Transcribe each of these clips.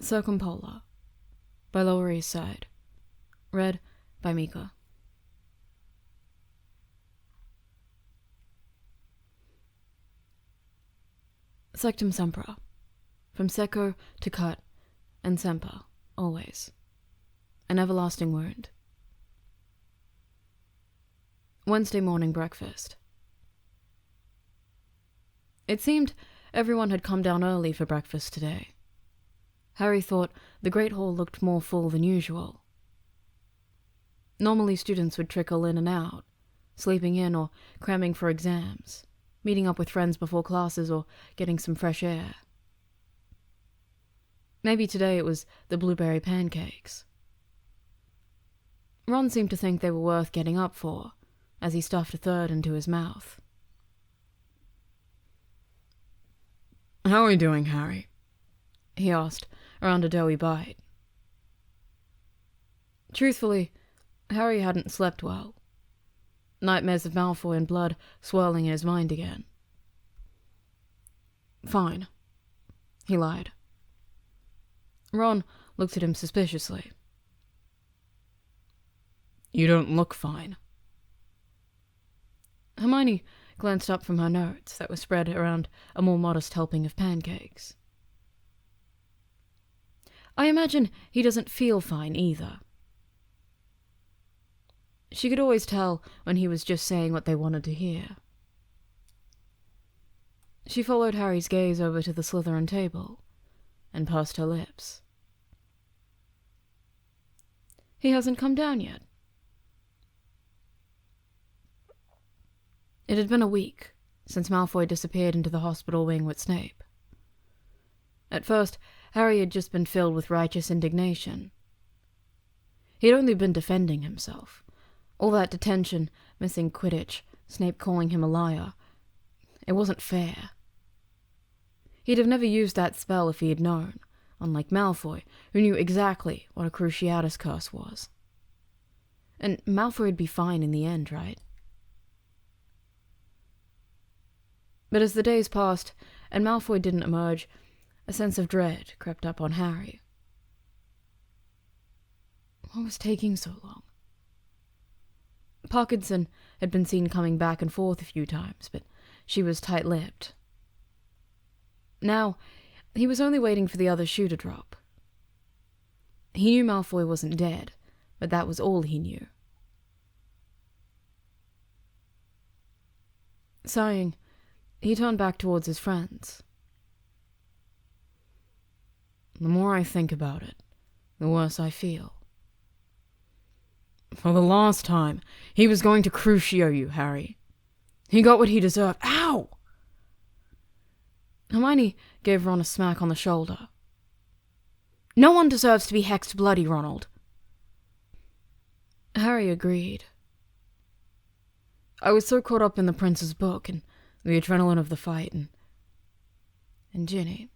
Circumpolar by Lower East Side. Read by Mika. Sectum Sempra. From Secco to Cut, and Semper, always. An everlasting wound. Wednesday morning breakfast. It seemed everyone had come down early for breakfast today. Harry thought the Great Hall looked more full than usual. Normally students would trickle in and out, sleeping in or cramming for exams, meeting up with friends before classes or getting some fresh air. Maybe today it was the blueberry pancakes. Ron seemed to think they were worth getting up for, as he stuffed a third into his mouth. "How are you doing, Harry?" he asked, around a doughy bite. Truthfully, Harry hadn't slept well. Nightmares of Malfoy and blood swirling in his mind again. "Fine," he lied. Ron looked at him suspiciously. "You don't look fine." Hermione glanced up from her notes that were spread around a more modest helping of pancakes. "I imagine he doesn't feel fine either." She could always tell when he was just saying what they wanted to hear. She followed Harry's gaze over to the Slytherin table and pursed her lips. "He hasn't come down yet." It had been a week since Malfoy disappeared into the hospital wing with Snape. At first, Harry had just been filled with righteous indignation. He'd only been defending himself. All that detention, missing Quidditch, Snape calling him a liar. It wasn't fair. He'd have never used that spell if he had known, unlike Malfoy, who knew exactly what a Cruciatus curse was. And Malfoy would be fine in the end, right? But as the days passed, and Malfoy didn't emerge, a sense of dread crept up on Harry. What was taking so long? Parkinson had been seen coming back and forth a few times, but she was tight-lipped. Now, he was only waiting for the other shoe to drop. He knew Malfoy wasn't dead, but that was all he knew. Sighing, he turned back towards his friends. "The more I think about it, the worse I feel. For the last time, he was going to crucio you, Harry. He got what he deserved." Ow! Hermione gave Ron a smack on the shoulder. "No one deserves to be hexed bloody, Ronald." Harry agreed. "I was so caught up in the prince's book and the adrenaline of the fight and Ginny,"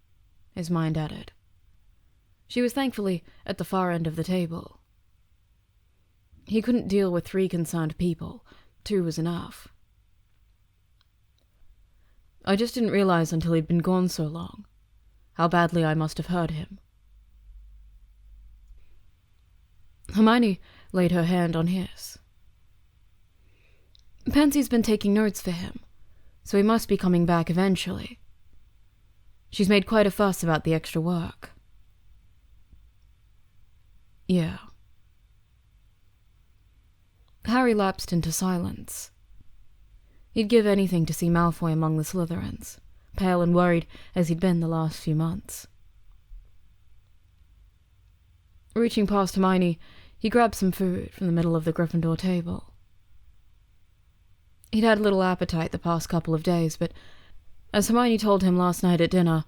his mind added. She was thankfully at the far end of the table. He couldn't deal with 3 concerned people. 2 was enough. "I just didn't realize until he'd been gone so long how badly I must have hurt him." Hermione laid her hand on his. "Pansy's been taking notes for him, so he must be coming back eventually. She's made quite a fuss about the extra work." "Yeah." Harry lapsed into silence. He'd give anything to see Malfoy among the Slytherins, pale and worried as he'd been the last few months. Reaching past Hermione, he grabbed some food from the middle of the Gryffindor table. He'd had little appetite the past couple of days, but as Hermione told him last night at dinner,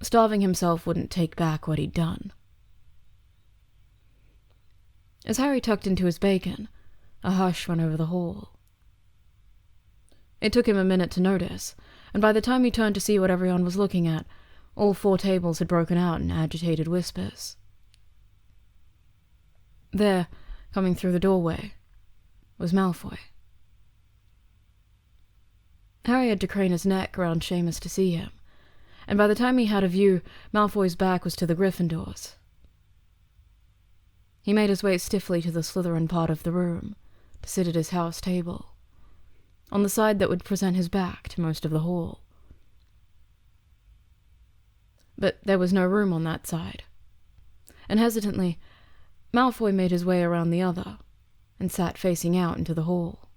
starving himself wouldn't take back what he'd done. As Harry tucked into his bacon, a hush went over the hall. It took him a minute to notice, and by the time he turned to see what everyone was looking at, all 4 tables had broken out in agitated whispers. There, coming through the doorway, was Malfoy. Harry had to crane his neck around Seamus to see him, and by the time he had a view, Malfoy's back was to the Gryffindors, He made his way stiffly to the Slytherin part of the room, to sit at his house table, on the side that would present his back to most of the hall. But there was no room on that side, and hesitantly, Malfoy made his way around the other, and sat facing out into the hall.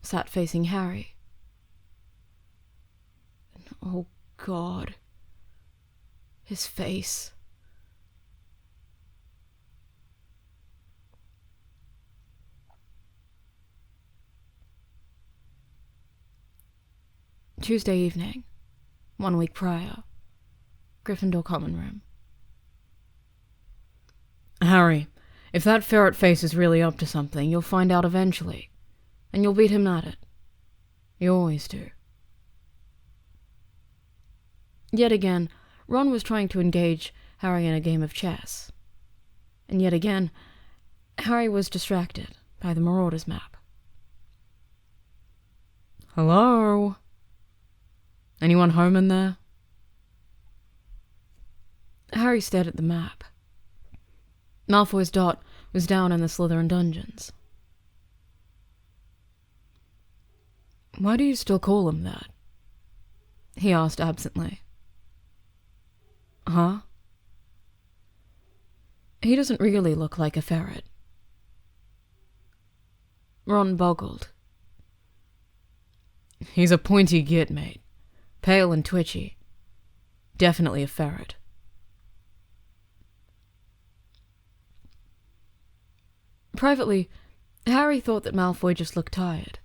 Sat facing Harry. And, oh God, his face. Tuesday evening, 1 week prior, Gryffindor common room. Harry, if that ferret face is really up to something, you'll find out eventually, and you'll beat him at it. You always do. Yet again, Ron was trying to engage Harry in a game of chess. And yet again, Harry was distracted by the Marauders map. Hello? Anyone home in there? Harry stared at the map. Malfoy's dot was down in the Slytherin dungeons. Why do you still call him that? He asked absently. Huh? He doesn't really look like a ferret. Ron boggled. He's a pointy git, mate. Pale and twitchy. Definitely a ferret. Privately, Harry thought that Malfoy just looked tired.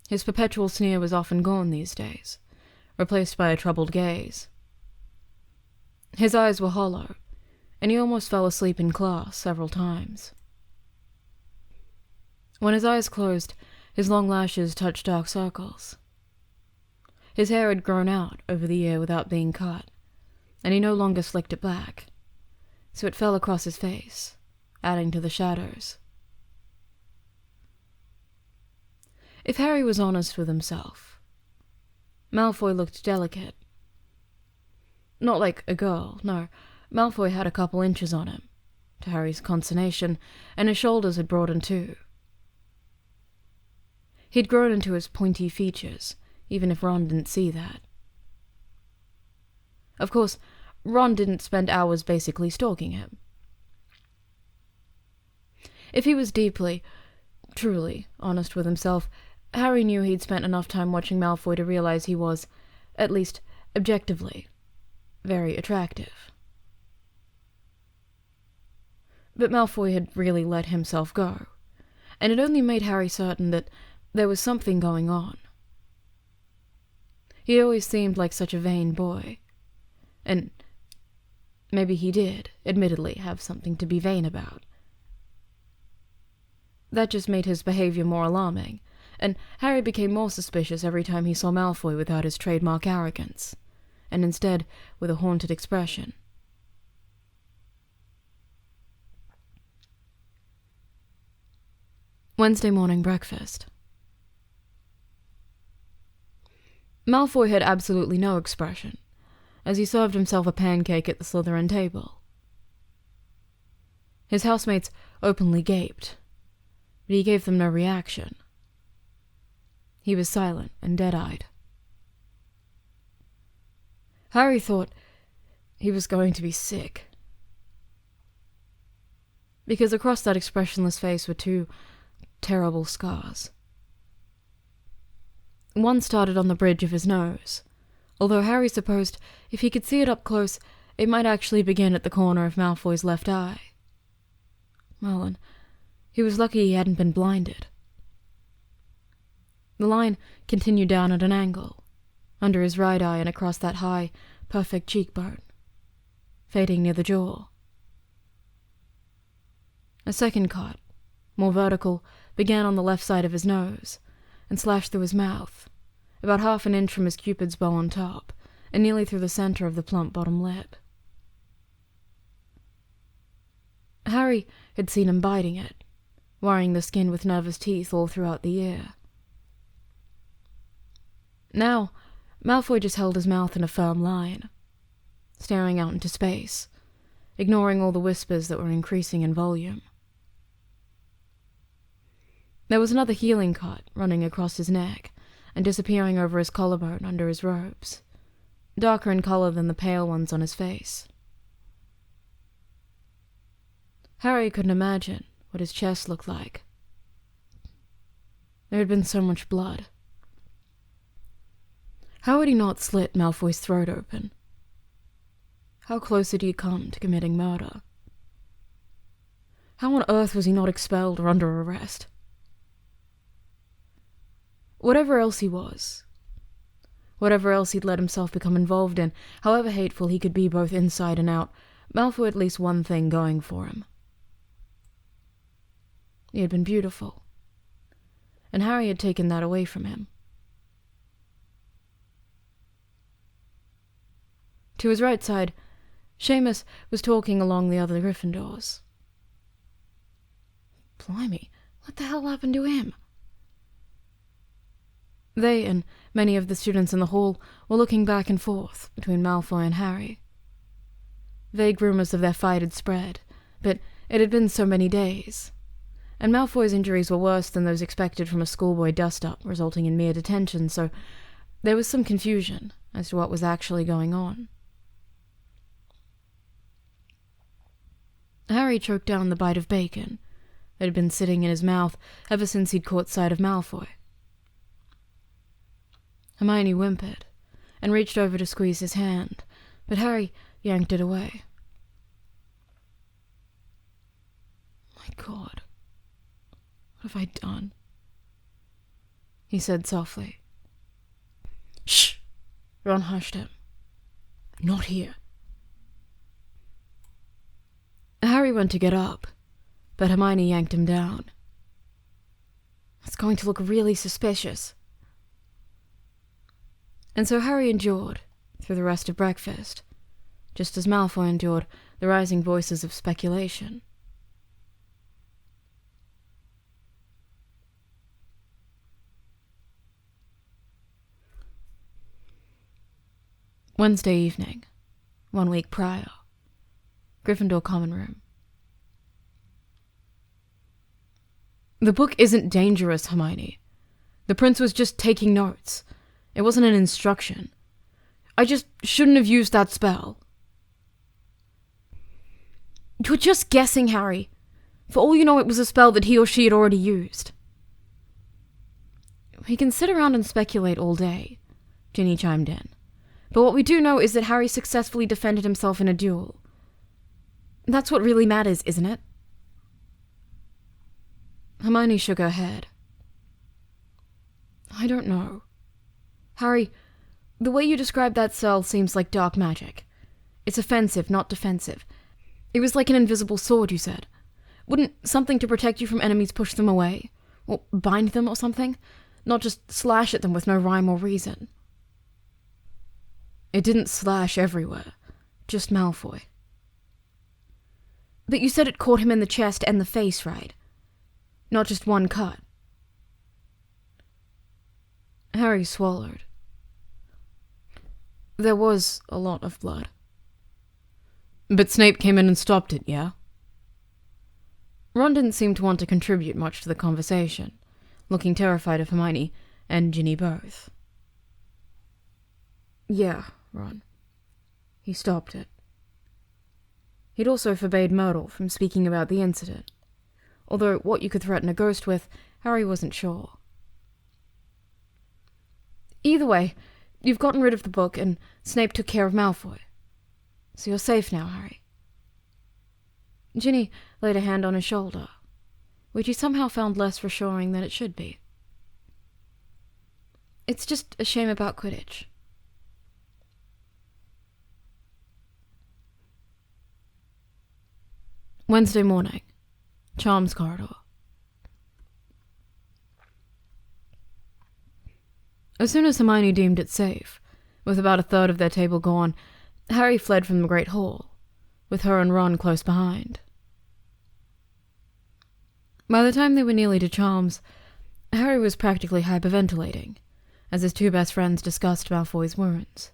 His perpetual sneer was often gone these days, replaced by a troubled gaze. His eyes were hollow, and he almost fell asleep in class several times. When his eyes closed, his long lashes touched dark circles. His hair had grown out over the year without being cut, and he no longer slicked it back, so it fell across his face, adding to the shadows. If Harry was honest with himself, Malfoy looked delicate. Not like a girl, no. Malfoy had a couple inches on him, to Harry's consternation, and his shoulders had broadened too. He'd grown into his pointy features, even if Ron didn't see that. Of course, Ron didn't spend hours basically stalking him. If he was deeply, truly honest with himself, Harry knew he'd spent enough time watching Malfoy to realize he was, at least objectively, very attractive. But Malfoy had really let himself go, and it only made Harry certain that there was something going on. He always seemed like such a vain boy, and maybe he did, admittedly, have something to be vain about. That just made his behavior more alarming, and Harry became more suspicious every time he saw Malfoy without his trademark arrogance, and instead with a haunted expression. Wednesday morning breakfast. Malfoy had absolutely no expression, as he served himself a pancake at the Slytherin table. His housemates openly gaped, but he gave them no reaction. He was silent and dead-eyed. Harry thought he was going to be sick, because across that expressionless face were two terrible scars. One started on the bridge of his nose, although Harry supposed if he could see it up close, it might actually begin at the corner of Malfoy's left eye. Well, and he was lucky he hadn't been blinded. The line continued down at an angle, under his right eye and across that high, perfect cheekbone, fading near the jaw. A second cut, more vertical, began on the left side of his nose, and slashed through his mouth, about half an inch from his cupid's bow on top, and nearly through the center of the plump bottom lip. Harry had seen him biting it, worrying the skin with nervous teeth all throughout the year. Now, Malfoy just held his mouth in a firm line, staring out into space, ignoring all the whispers that were increasing in volume. There was another healing cut running across his neck and disappearing over his collarbone under his robes, darker in color than the pale ones on his face. Harry couldn't imagine what his chest looked like. There had been so much blood. How had he not slit Malfoy's throat open? How close had he come to committing murder? How on earth was he not expelled or under arrest? Whatever else he was, whatever else he'd let himself become involved in, however hateful he could be both inside and out, Malfoy had at least one thing going for him. He had been beautiful, and Harry had taken that away from him. To his right side, Seamus was talking along the other Gryffindors. Blimey, what the hell happened to him? They and many of the students in the hall were looking back and forth between Malfoy and Harry. Vague rumors of their fight had spread, but it had been so many days, and Malfoy's injuries were worse than those expected from a schoolboy dust-up, resulting in mere detention, so there was some confusion as to what was actually going on. Harry choked down the bite of bacon that had been sitting in his mouth ever since he'd caught sight of Malfoy. Hermione whimpered and reached over to squeeze his hand, but Harry yanked it away. My God, what have I done? He said softly. Shh! Ron hushed him. Not here. Harry went to get up, but Hermione yanked him down. It's going to look really suspicious. And so Harry endured through the rest of breakfast, just as Malfoy endured the rising voices of speculation. Wednesday evening, 1 week prior. Gryffindor common room. The book isn't dangerous, Hermione. The prince was just taking notes. It wasn't an instruction. I just shouldn't have used that spell. You're just guessing, Harry. For all you know, it was a spell that he or she had already used. We can sit around and speculate all day, Ginny chimed in. But what we do know is that Harry successfully defended himself in a duel. That's what really matters, isn't it? Hermione shook her head. I don't know. Harry, the way you describe that cell seems like dark magic. It's offensive, not defensive. It was like an invisible sword, you said. Wouldn't something to protect you from enemies push them away? Or bind them or something? Not just slash at them with no rhyme or reason. It didn't slash everywhere. Just Malfoy. But you said it caught him in the chest and the face, right? Not just one cut. Harry swallowed. There was a lot of blood. But Snape came in and stopped it, yeah? Ron didn't seem to want to contribute much to the conversation, looking terrified of Hermione and Ginny both. Yeah, Ron. He stopped it. He'd also forbade Myrtle from speaking about the incident, although what you could threaten a ghost with, Harry wasn't sure. Either way, you've gotten rid of the book, and Snape took care of Malfoy. So you're safe now, Harry. Ginny laid a hand on his shoulder, which he somehow found less reassuring than it should be. It's just a shame about Quidditch. Wednesday morning, Charms Corridor. As soon as Hermione deemed it safe, with about a third of their table gone, Harry fled from the Great Hall, with her and Ron close behind. By the time they were nearly to Charms, Harry was practically hyperventilating, as his two best friends discussed Malfoy's wounds.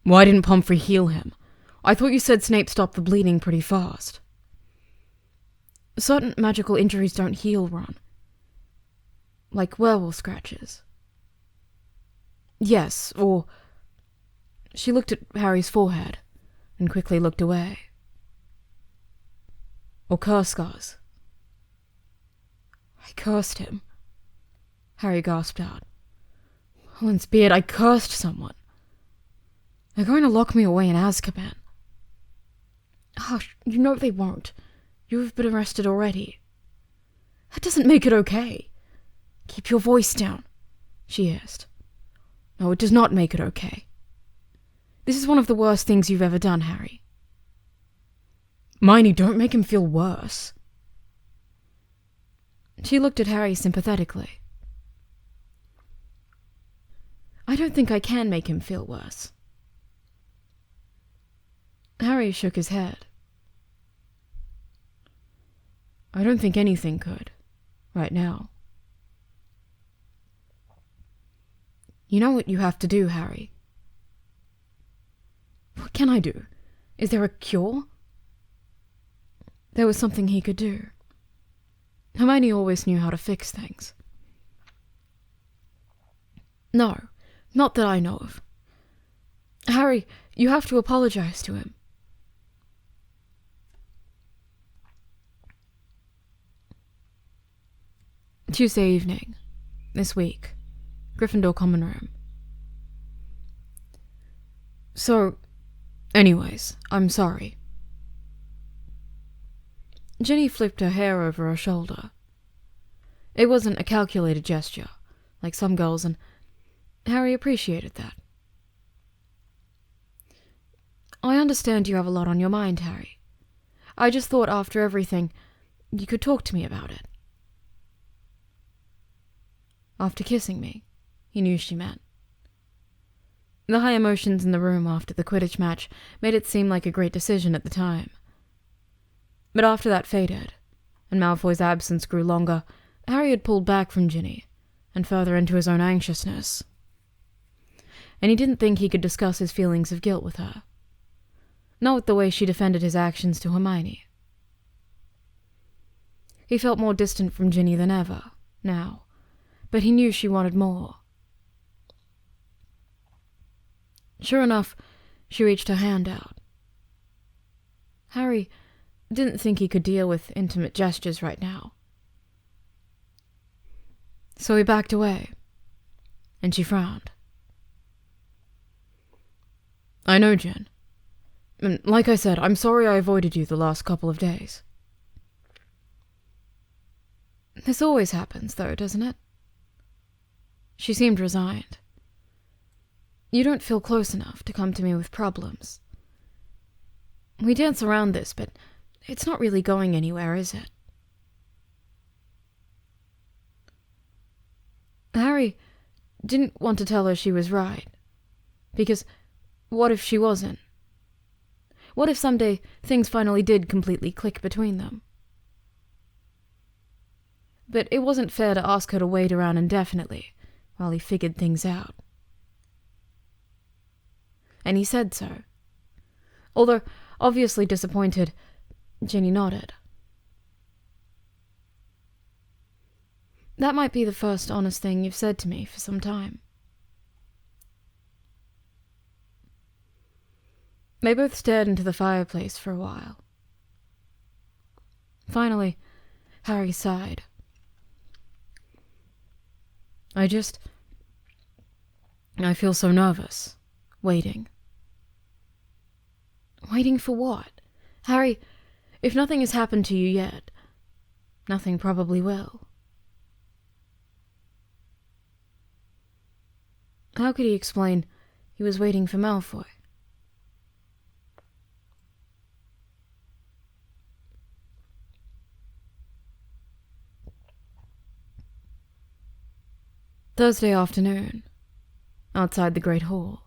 Why didn't Pomfrey heal him? I thought you said Snape stopped the bleeding pretty fast. Certain magical injuries don't heal, Ron. Like werewolf scratches. Yes, or... She looked at Harry's forehead and quickly looked away. Or curse scars. I cursed him, Harry gasped out. Helen's beard, I cursed someone. They're going to lock me away in Azkaban. Hush, you know they won't. You have been arrested already. That doesn't make it okay. Keep your voice down, she hissed. No, it does not make it okay. This is one of the worst things you've ever done, Harry. Miney, don't make him feel worse. She looked at Harry sympathetically. I don't think I can make him feel worse. Harry shook his head. I don't think anything could, right now. You know what you have to do, Harry. What can I do? Is there a cure? There was something he could do. Hermione always knew how to fix things. No, not that I know of. Harry, you have to apologize to him. Tuesday evening, this week, Gryffindor common room. So, anyways, I'm sorry. Ginny flipped her hair over her shoulder. It wasn't a calculated gesture, like some girls, and Harry appreciated that. I understand you have a lot on your mind, Harry. I just thought after everything, you could talk to me about it. After kissing me, he knew she meant. The high emotions in the room after the Quidditch match made it seem like a great decision at the time. But after that faded, and Malfoy's absence grew longer, Harry had pulled back from Ginny, and further into his own anxiousness. And he didn't think he could discuss his feelings of guilt with her. Not with the way she defended his actions to Hermione. He felt more distant from Ginny than ever, now, but he knew she wanted more. Sure enough, she reached her hand out. Harry didn't think he could deal with intimate gestures right now. So he backed away, and she frowned. I know, Jen. And like I said, I'm sorry I avoided you the last couple of days. This always happens, though, doesn't it? She seemed resigned. You don't feel close enough to come to me with problems. We dance around this, but it's not really going anywhere, is it? Harry didn't want to tell her she was right. Because what if she wasn't? What if someday things finally did completely click between them? But it wasn't fair to ask her to wait around indefinitely while he figured things out. And he said so. Although obviously disappointed, Ginny nodded. That might be the first honest thing you've said to me for some time. They both stared into the fireplace for a while. Finally, Harry sighed. I feel so nervous, waiting. Waiting for what? Harry, if nothing has happened to you yet, nothing probably will. How could he explain he was waiting for Malfoy? Thursday afternoon, outside the Great Hall.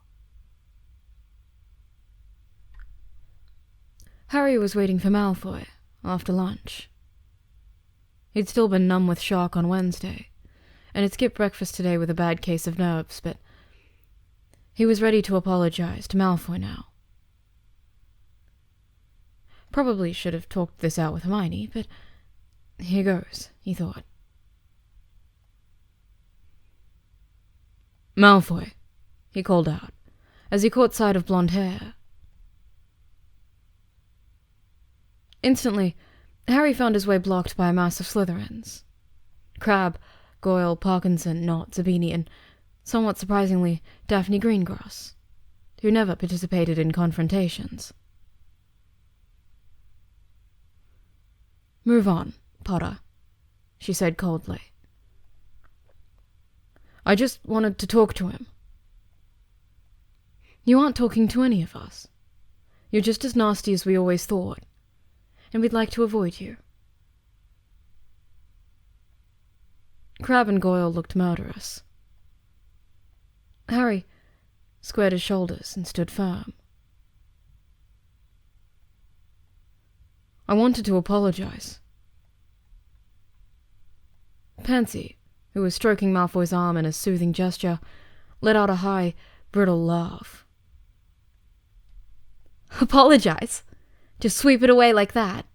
Harry was waiting for Malfoy after lunch. He'd still been numb with shock on Wednesday, and had skipped breakfast today with a bad case of nerves, but He was ready to apologize to Malfoy now. Probably should have talked this out with Hermione, but here goes, he thought. "Malfoy," he called out, as he caught sight of blonde hair. Instantly, Harry found his way blocked by a mass of Slytherins. Crabbe, Goyle, Parkinson, Knott, Zabini, and, somewhat surprisingly, Daphne Greengrass, who never participated in confrontations. "Move on, Potter," she said coldly. "I just wanted to talk to him." "You aren't talking to any of us. You're just as nasty as we always thought, and we'd like to avoid you." Crabbe and Goyle looked murderous. Harry squared his shoulders and stood firm. "I wanted to apologize." Pansy, who was stroking Malfoy's arm in a soothing gesture, let out a high, brittle laugh. "Apologize? Just sweep it away like that?"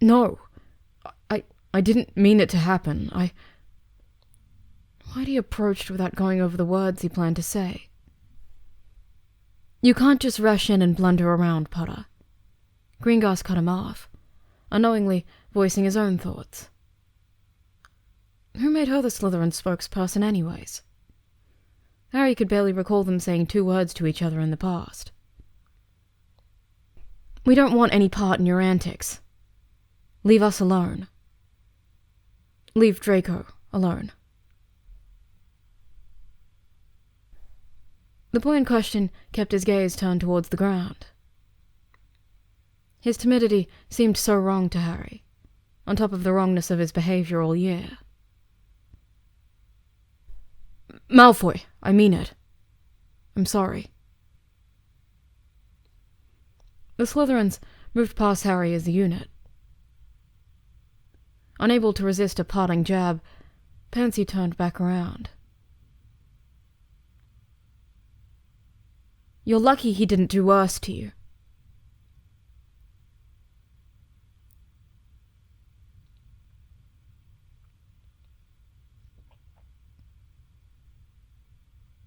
"No, I didn't mean it to happen. Why'd he approached without going over the words he planned to say? "You can't just rush in and blunder around, Potter." Greengrass cut him off, unknowingly voicing his own thoughts. Who made her the Slytherin spokesperson anyways? Harry could barely recall them saying 2 words to each other in the past. "We don't want any part in your antics. Leave us alone. Leave Draco alone." The boy in question kept his gaze turned towards the ground. His timidity seemed so wrong to Harry, on top of the wrongness of his behavior all year. "Malfoy, I mean it. I'm sorry." The Slytherins moved past Harry as a unit. Unable to resist a parting jab, Pansy turned back around. "You're lucky he didn't do worse to you."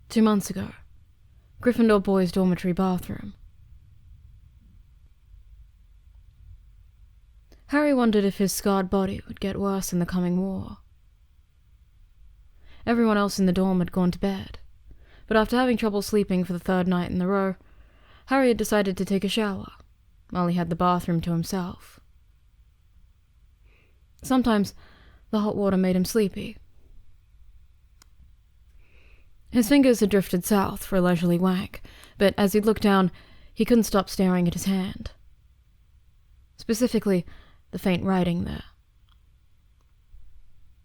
"2 months ago, Gryffindor boys' dormitory bathroom." Harry wondered if his scarred body would get worse in the coming war. Everyone else in the dorm had gone to bed, but after having trouble sleeping for the 3rd night in a row, Harry had decided to take a shower, while he had the bathroom to himself. Sometimes the hot water made him sleepy. His fingers had drifted south for a leisurely wank, but as he looked down, he couldn't stop staring at his hand. Specifically, the faint writing there.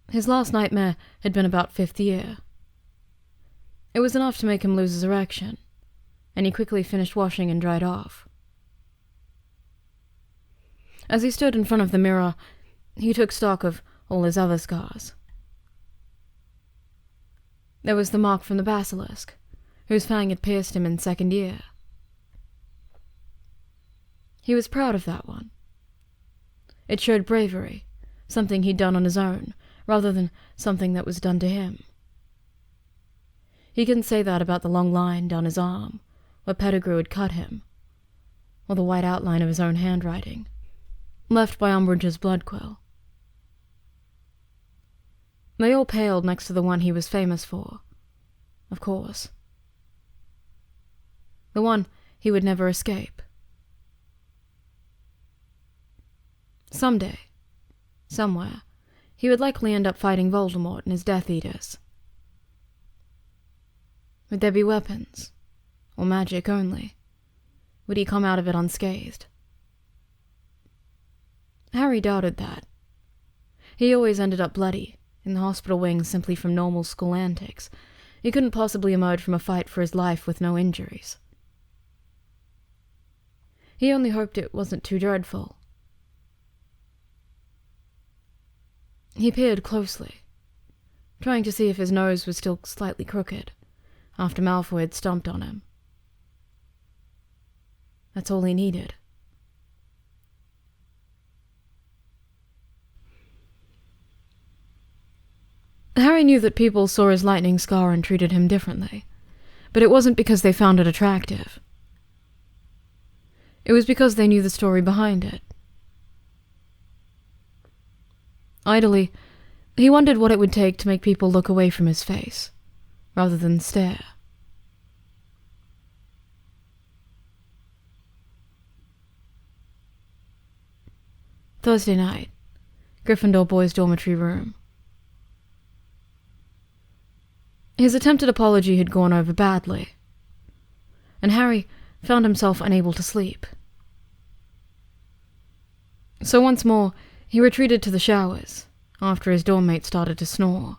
His last nightmare had been about 5th year. It was enough to make him lose his erection, and he quickly finished washing and dried off. As he stood in front of the mirror, he took stock of all his other scars. There was the mark from the basilisk, whose fang had pierced him in 2nd year. He was proud of that one. It showed bravery, something he'd done on his own, rather than something that was done to him. He couldn't say that about the long line down his arm, where Pettigrew had cut him, or the white outline of his own handwriting, left by Umbridge's blood quill. They all paled next to the one he was famous for, of course. The one he would never escape. Someday, somewhere, he would likely end up fighting Voldemort and his Death Eaters. Would there be weapons? Or magic only? Would he come out of it unscathed? Harry doubted that. He always ended up bloody, in the hospital wing simply from normal school antics. He couldn't possibly emerge from a fight for his life with no injuries. He only hoped it wasn't too dreadful. He peered closely. trying to see if his nose was still slightly crooked, after Malfoy had stomped on him. That's all he needed. Harry knew that people saw his lightning scar and treated him differently, but it wasn't because they found it attractive. It was because they knew the story behind it. Idly, he wondered what it would take to make people look away from his face, rather than stare. Thursday night, Gryffindor boys' dormitory room. His attempted apology had gone over badly, and Harry found himself unable to sleep. So once more, he retreated to the showers, after his dormmate started to snore.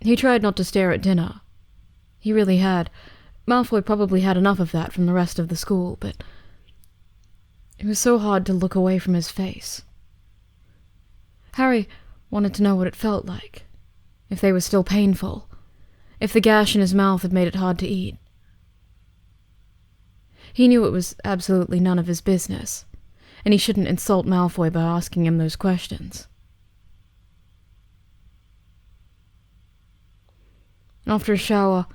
He tried not to stare at dinner. He really had. Malfoy probably had enough of that from the rest of the school, but it was so hard to look away from his face. Harry wanted to know what it felt like, if they were still painful, if the gash in his mouth had made it hard to eat. He knew it was absolutely none of his business, and he shouldn't insult Malfoy by asking him those questions. After a shower,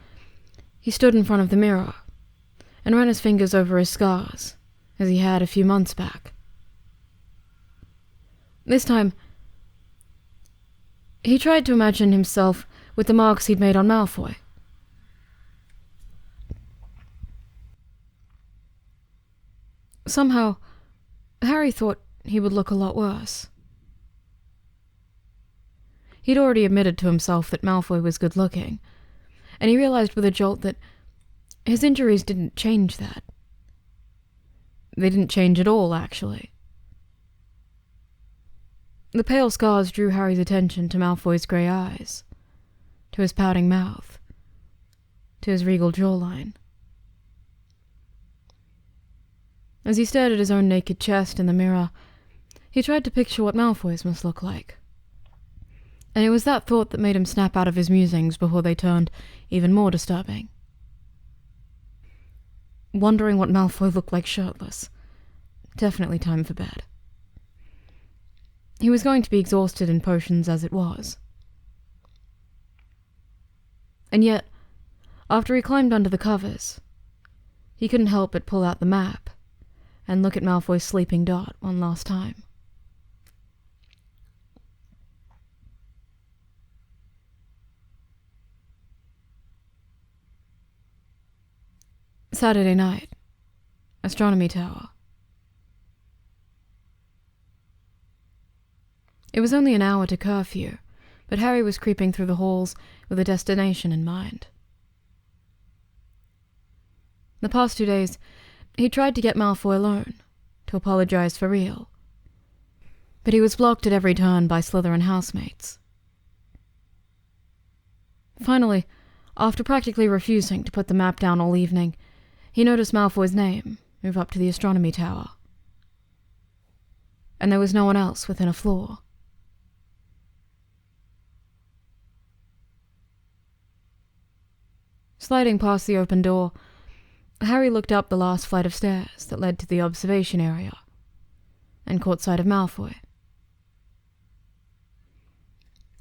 he stood in front of the mirror and ran his fingers over his scars, as he had a few months back. This time, he tried to imagine himself with the marks he'd made on Malfoy. Somehow, Harry thought he would look a lot worse. He'd already admitted to himself that Malfoy was good-looking, and he realized with a jolt that his injuries didn't change that. They didn't change at all, actually. The pale scars drew Harry's attention to Malfoy's grey eyes, to his pouting mouth, to his regal jawline. As he stared at his own naked chest in the mirror, he tried to picture what Malfoy's must look like. And it was that thought that made him snap out of his musings before they turned even more disturbing. Wondering what Malfoy looked like shirtless. Definitely time for bed. He was going to be exhausted in potions as it was. And yet, after he climbed under the covers, he couldn't help but pull out the map and look at Malfoy's sleeping dot one last time. Saturday night, Astronomy Tower. It was only an hour to curfew, but Harry was creeping through the halls with a destination in mind. The past 2 days, he tried to get Malfoy alone, to apologize for real, but he was blocked at every turn by Slytherin housemates. Finally, after practically refusing to put the map down all evening, he noticed Malfoy's name move up to the Astronomy Tower. And there was no one else within a floor. Sliding past the open door, Harry looked up the last flight of stairs that led to the observation area, and caught sight of Malfoy.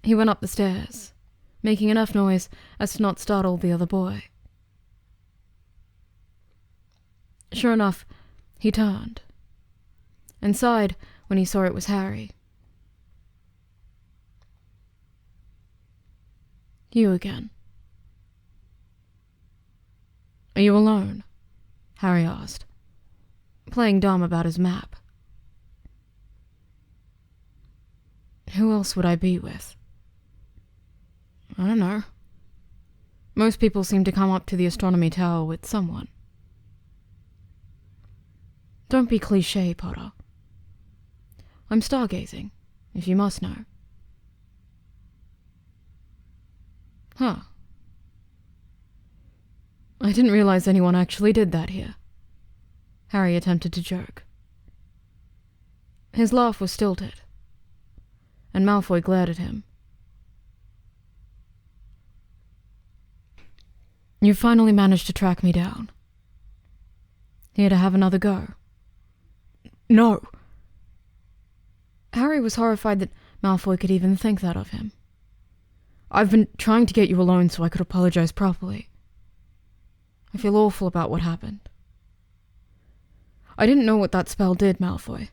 He went up the stairs, making enough noise as to not startle the other boy. Sure enough, he turned, and sighed when he saw it was Harry. "You again." "Are you alone?" Harry asked, playing dumb about his map. "Who else would I be with?" "I don't know. Most people seem to come up to the Astronomy Tower with someone." "Don't be cliché, Potter. I'm stargazing, if you must know." "Huh. I didn't realize anyone actually did that here." Harry attempted to joke. His laugh was stilted, and Malfoy glared at him. "You finally managed to track me down. Here to have another go?" "No!" Harry was horrified that Malfoy could even think that of him. "I've been trying to get you alone so I could apologize properly. I feel awful about what happened. I didn't know what that spell did, Malfoy.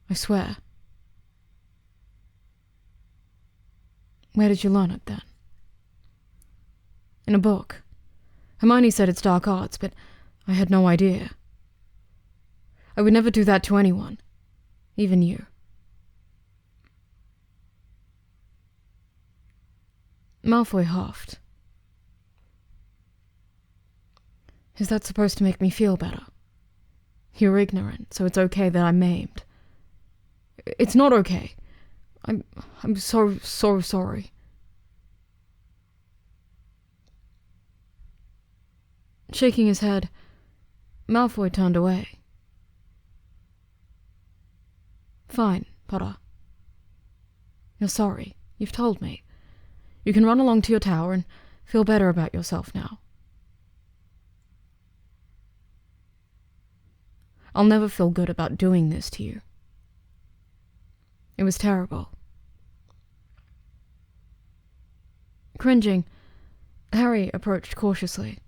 I swear." "Where did you learn it, then?" "In a book. Hermione said it's dark arts, but I had no idea. I would never do that to anyone, even you." Malfoy huffed. "Is that supposed to make me feel better? You're ignorant, so it's okay that I'm maimed." "It's not okay. I'm so sorry." Shaking his head, Malfoy turned away. "Fine, Potter. You're sorry. You've told me. You can run along to your tower and feel better about yourself now." "I'll never feel good about doing this to you. It was terrible." Cringing, Harry approached cautiously.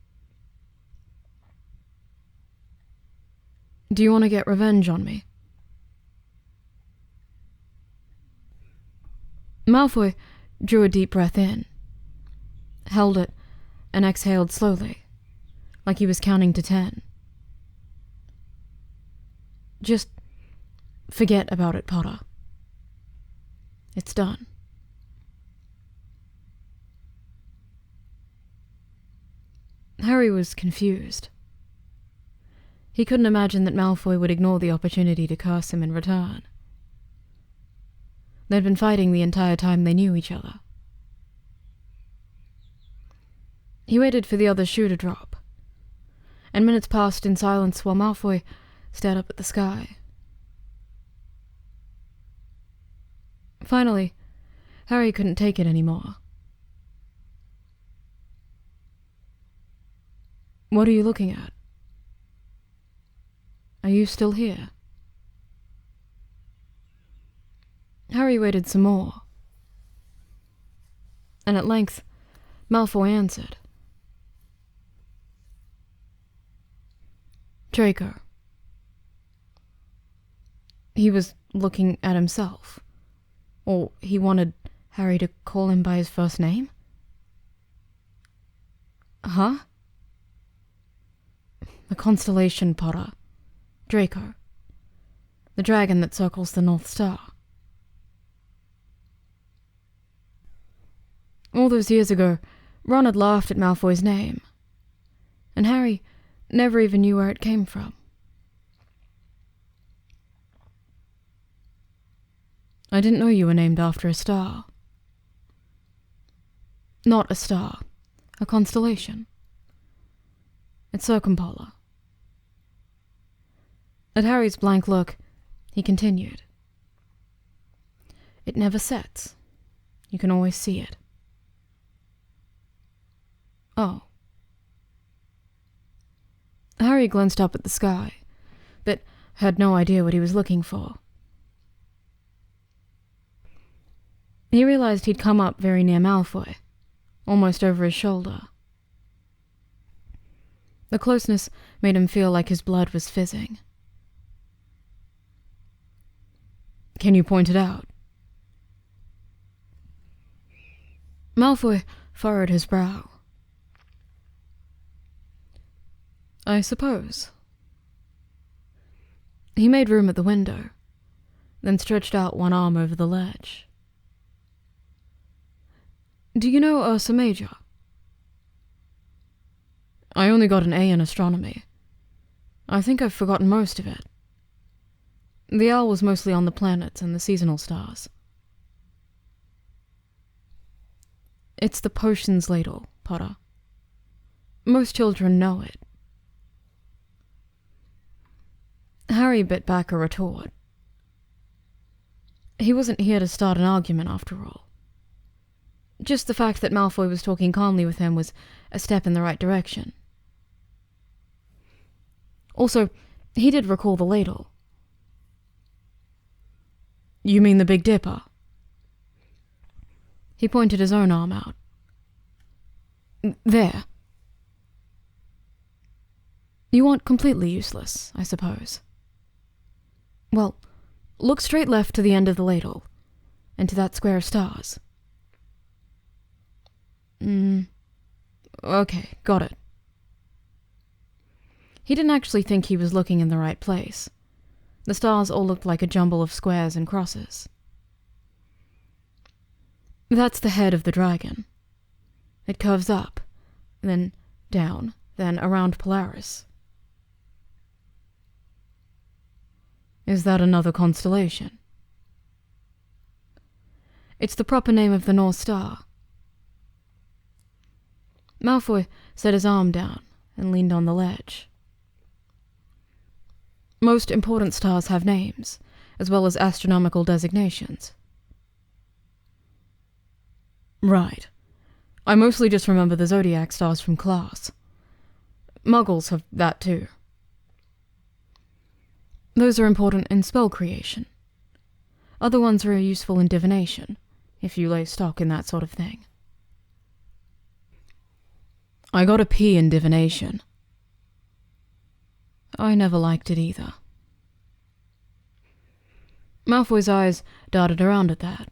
"Do you want to get revenge on me?" Malfoy drew a deep breath in, held it, and exhaled slowly, like he was counting to 10. "Just forget about it, Potter. It's done." Harry was confused. He couldn't imagine that Malfoy would ignore the opportunity to curse him in return. They'd been fighting the entire time they knew each other. He waited for the other shoe to drop, and minutes passed in silence while Malfoy stared up at the sky. Finally, Harry couldn't take it anymore. "What are you looking at? Are you still here?" Harry waited some more, and at length Malfoy answered. "Draco." He was looking at himself, or he wanted Harry to call him by his first name? "Huh?" "The constellation, Potter. Draco. The dragon that circles the North Star." All those years ago, Ron had laughed at Malfoy's name, and Harry never even knew where it came from. "I didn't know you were named after a star." "Not a star, a constellation. It's Circumpolar." At Harry's blank look, he continued. "It never sets. You can always see it." "Oh." Harry glanced up at the sky, but had no idea what he was looking for. He realized he'd come up very near Malfoy, almost over his shoulder. The closeness made him feel like his blood was fizzing. "Can you point it out?" Malfoy furrowed his brow. "I suppose." He made room at the window, then stretched out one arm over the ledge. "Do you know Ursa Major?" "I only got an A in astronomy. I think I've forgotten most of it. The owl was mostly on the planets and the seasonal stars." "It's the potions ladle, Potter. Most children know it." Harry bit back a retort. He wasn't here to start an argument, after all. Just the fact that Malfoy was talking calmly with him was a step in the right direction. Also, he did recall the ladle. You mean the Big Dipper? He pointed his own arm out. There. You aren't completely useless, I suppose. Well, look straight left to the end of the ladle, and to that square of stars. Okay, got it. He didn't actually think he was looking in the right place. The stars all looked like a jumble of squares and crosses. That's the head of the dragon. It curves up, then down, then around Polaris. Is that another constellation? It's the proper name of the North Star. Malfoy set his arm down and leaned on the ledge. Most important stars have names, as well as astronomical designations. Right. I mostly just remember the zodiac stars from class. Muggles have that too. Those are important in spell creation. Other ones are useful in divination, if you lay stock in that sort of thing. I got a P in divination. I never liked it either. Malfoy's eyes darted around at that,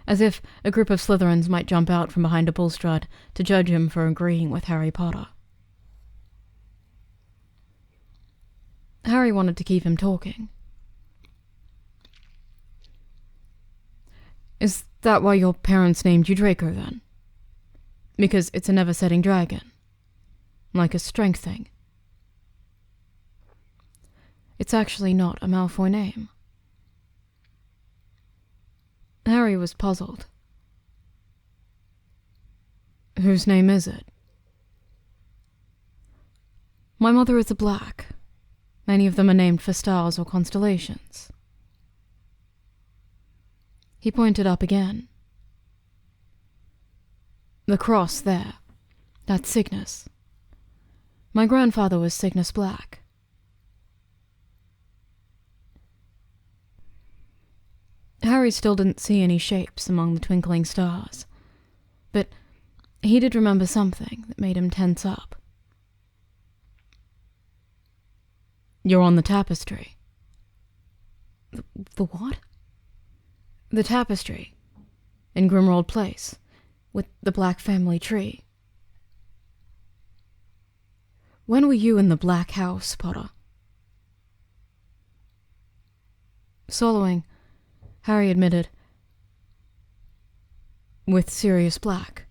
as if a group of Slytherins might jump out from behind a balustrade to judge him for agreeing with Harry Potter. Harry wanted to keep him talking. Is that why your parents named you Draco, then? Because it's a never-setting dragon. Like a strength thing. It's actually not a Malfoy name. Harry was puzzled. Whose name is it? My mother is a Black. Many of them are named for stars or constellations. He pointed up again. The cross there. That's Cygnus. My grandfather was Cygnus Black. Harry still didn't see any shapes among the twinkling stars, but he did remember something that made him tense up. You're on the tapestry. The what? The tapestry, in Grimmauld Place, with the Black family tree. When were you in the Black House, Potter? Swallowing, Harry admitted, with Sirius Black.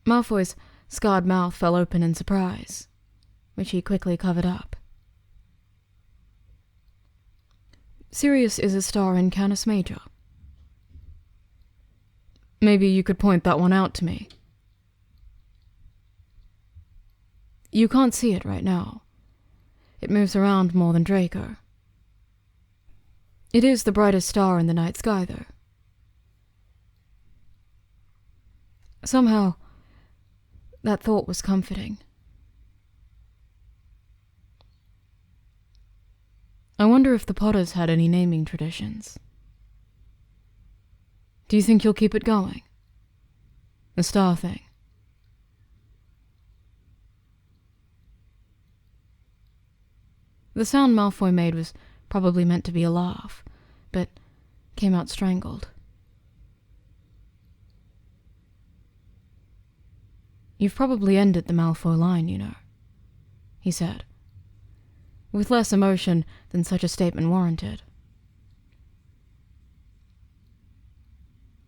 Malfoy's scarred mouth fell open in surprise, which he quickly covered up. Sirius is a star in Canis Major. Maybe you could point that one out to me. You can't see it right now. It moves around more than Draco. It is the brightest star in the night sky, though. Somehow, that thought was comforting. I wonder if the Potters had any naming traditions. Do you think you'll keep it going? The star thing. The sound Malfoy made was probably meant to be a laugh, but came out strangled. You've probably ended the Malfoy line, you know, he said, with less emotion than such a statement warranted.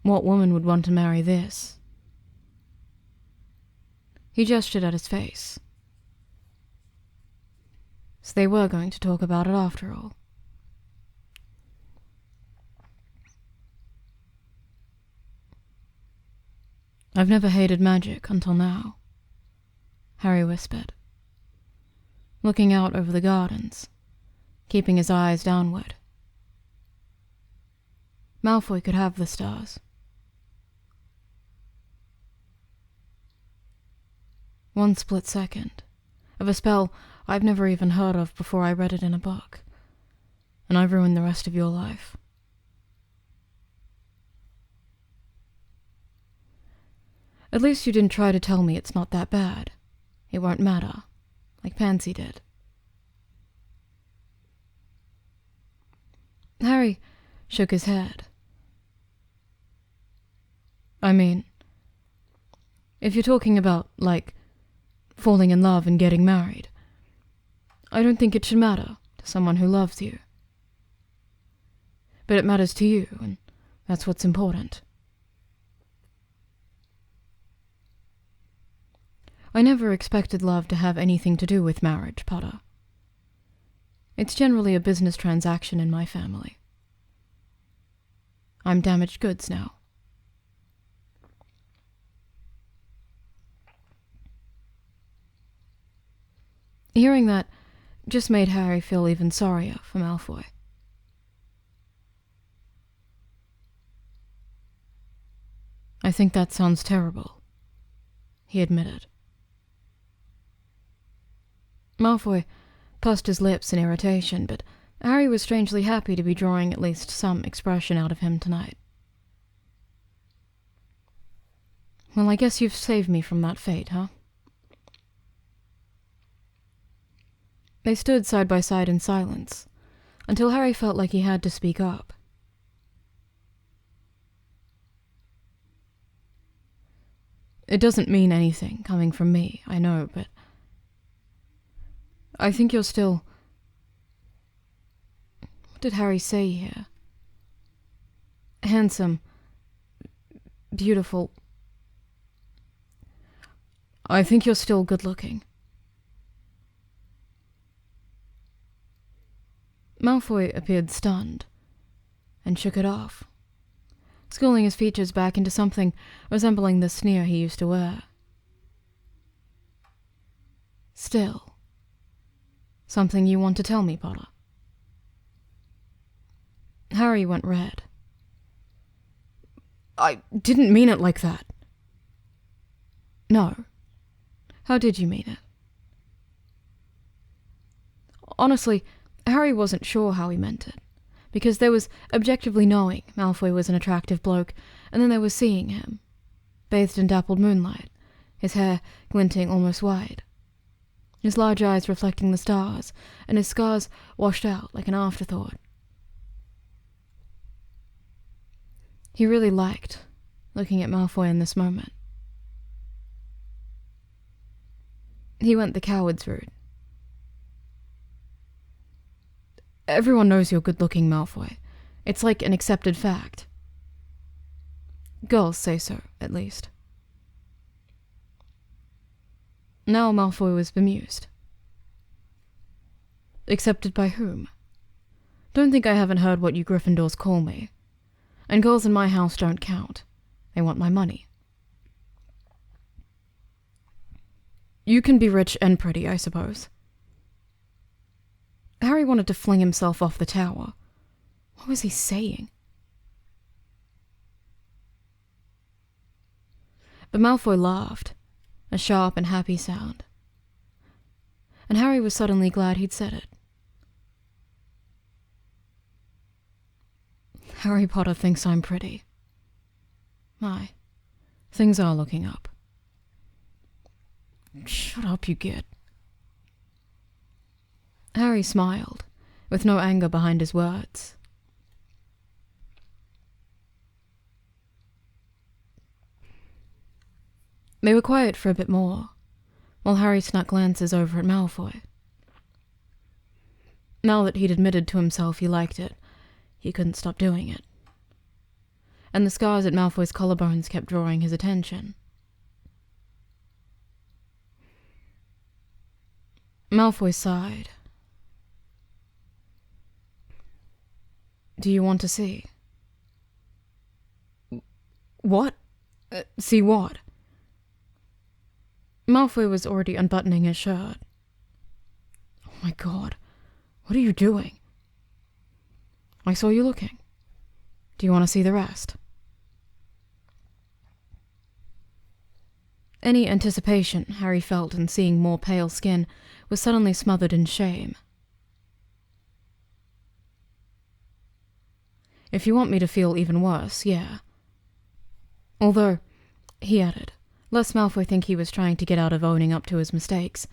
What woman would want to marry this? He gestured at his face. So they were going to talk about it after all. I've never hated magic until now, Harry whispered, looking out over the gardens, keeping his eyes downward. Malfoy could have the stars. One split second of a spell I've never even heard of before I read it in a book, and I've ruined the rest of your life. At least you didn't try to tell me it's not that bad. It won't matter, like Pansy did. Harry shook his head. I mean, if you're talking about, like, falling in love and getting married, I don't think it should matter to someone who loves you. But it matters to you, and that's what's important. I never expected love to have anything to do with marriage, Potter. It's generally a business transaction in my family. I'm damaged goods now. Hearing that just made Harry feel even sorrier for Malfoy. I think that sounds terrible, he admitted. Malfoy pursed his lips in irritation, but Harry was strangely happy to be drawing at least some expression out of him tonight. Well, I guess you've saved me from that fate, huh? They stood side by side in silence, until Harry felt like he had to speak up. It doesn't mean anything coming from me, I know, but I think you're still... What did Harry say here? Handsome. Beautiful. I think you're still good-looking. Malfoy appeared stunned, and shook it off, schooling his features back into something resembling the sneer he used to wear. Still, something you want to tell me, Potter? Harry went red. I didn't mean it like that. No. How did you mean it? Honestly, Harry wasn't sure how he meant it, because there was objectively knowing Malfoy was an attractive bloke, and then there was seeing him, bathed in dappled moonlight, his hair glinting almost white, his large eyes reflecting the stars, and his scars washed out like an afterthought. He really liked looking at Malfoy in this moment. He went the coward's route. Everyone knows you're good-looking, Malfoy. It's like an accepted fact. Girls say so, at least. Now Malfoy was bemused. Accepted by whom? Don't think I haven't heard what you Gryffindors call me. And girls in my house don't count. They want my money. You can be rich and pretty, I suppose. Harry wanted to fling himself off the tower. What was he saying? But Malfoy laughed, a sharp and happy sound. And Harry was suddenly glad he'd said it. Harry Potter thinks I'm pretty. My, things are looking up. Shut up, you git. Harry smiled, with no anger behind his words. They were quiet for a bit more, while Harry snuck glances over at Malfoy. Now that he'd admitted to himself he liked it, he couldn't stop doing it. And the scars at Malfoy's collarbones kept drawing his attention. Malfoy sighed. Do you want to see? What? See what? Malfoy was already unbuttoning his shirt. Oh my God, what are you doing? I saw you looking. Do you want to see the rest? Any anticipation Harry felt in seeing more pale skin was suddenly smothered in shame. If you want me to feel even worse, yeah. Although, he added, lest Malfoy think he was trying to get out of owning up to his mistakes,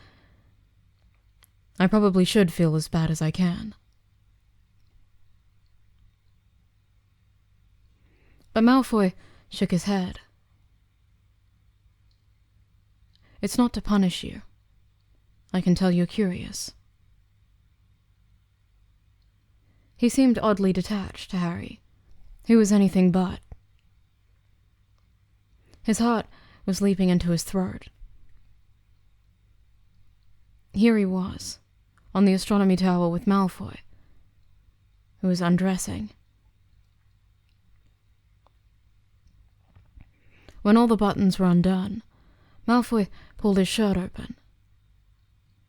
I probably should feel as bad as I can. But Malfoy shook his head. It's not to punish you. I can tell you're curious. He seemed oddly detached to Harry, who was anything but. His heart was leaping into his throat. Here he was, on the astronomy tower with Malfoy, who was undressing. When all the buttons were undone, Malfoy pulled his shirt open,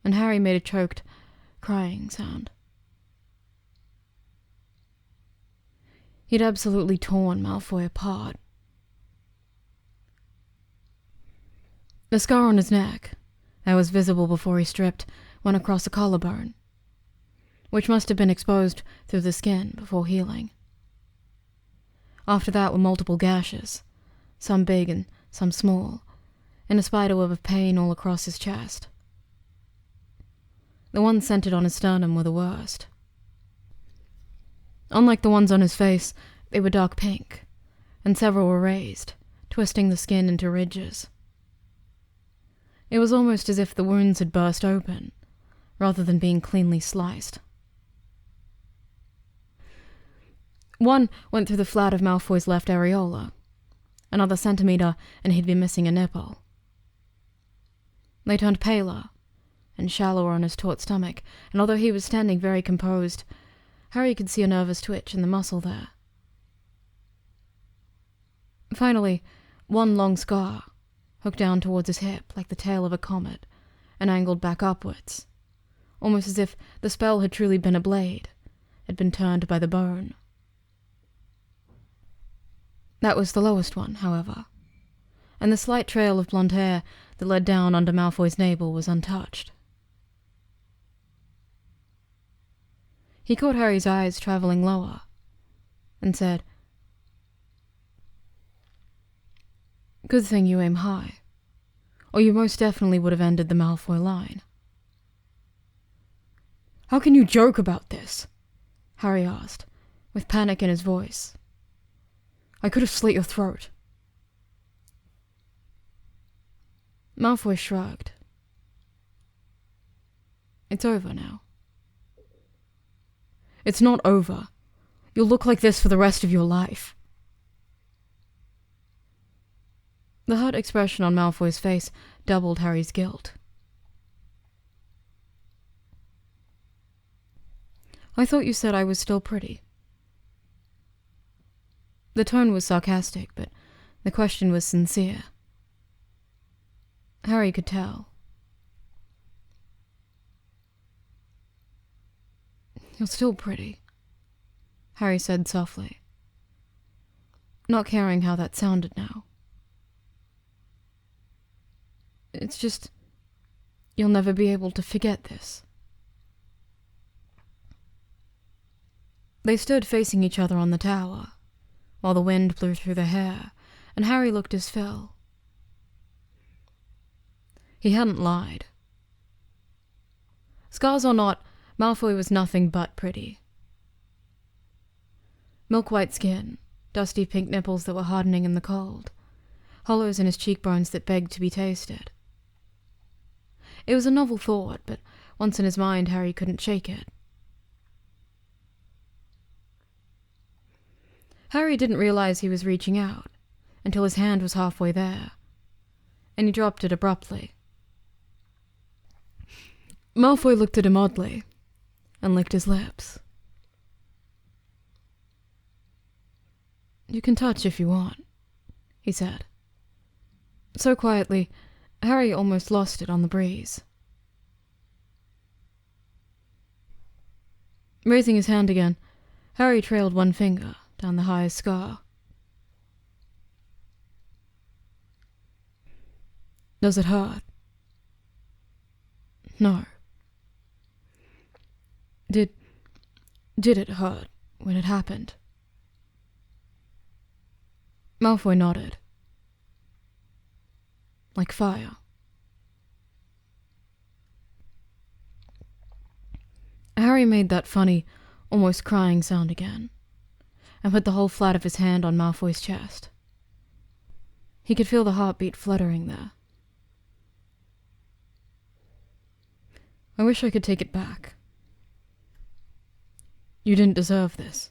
and Harry made a choked, crying sound. He'd absolutely torn Malfoy apart. The scar on his neck, that was visible before he stripped, went across a collarbone, which must have been exposed through the skin before healing. After that were multiple gashes, some big and some small, in a spiderweb of pain all across his chest. The ones centered on his sternum were the worst. Unlike the ones on his face, they were dark pink, and several were raised, twisting the skin into ridges. It was almost as if the wounds had burst open, rather than being cleanly sliced. One went through the flat of Malfoy's left areola, another centimeter, and he'd be missing a nipple. They turned paler and shallower on his taut stomach, and although he was standing very composed, Harry could see a nervous twitch in the muscle there. Finally, one long scar hooked down towards his hip like the tail of a comet and angled back upwards, almost as if the spell had truly been a blade, had been turned by the bone. That was the lowest one, however, and the slight trail of blonde hair that led down under Malfoy's navel was untouched. He caught Harry's eyes traveling lower, and said, "Good thing you aim high, or you most definitely would have ended the Malfoy line." "How can you joke about this?" Harry asked, with panic in his voice. "I could have slit your throat." Malfoy shrugged. "It's over now." "It's not over. You'll look like this for the rest of your life." The hurt expression on Malfoy's face doubled Harry's guilt. "I thought you said I was still pretty." The tone was sarcastic, but the question was sincere. Harry could tell. "You're still pretty," Harry said softly, not caring how that sounded now. "It's just, you'll never be able to forget this." They stood facing each other on the tower, while the wind blew through their hair, and Harry looked his fill. He hadn't lied. Scars or not, Malfoy was nothing but pretty. Milk-white skin, dusty pink nipples that were hardening in the cold, hollows in his cheekbones that begged to be tasted. It was a novel thought, but once in his mind, Harry couldn't shake it. Harry didn't realize he was reaching out until his hand was halfway there, and he dropped it abruptly. Malfoy looked at him oddly and licked his lips. "You can touch if you want," he said. So quietly, Harry almost lost it on the breeze. Raising his hand again, Harry trailed one finger down the highest scar. Does it hurt? No. Did it hurt when it happened? Malfoy nodded. Like fire. Harry made that funny, almost crying sound again, and put the whole flat of his hand on Malfoy's chest. He could feel the heartbeat fluttering there. I wish I could take it back. You didn't deserve this.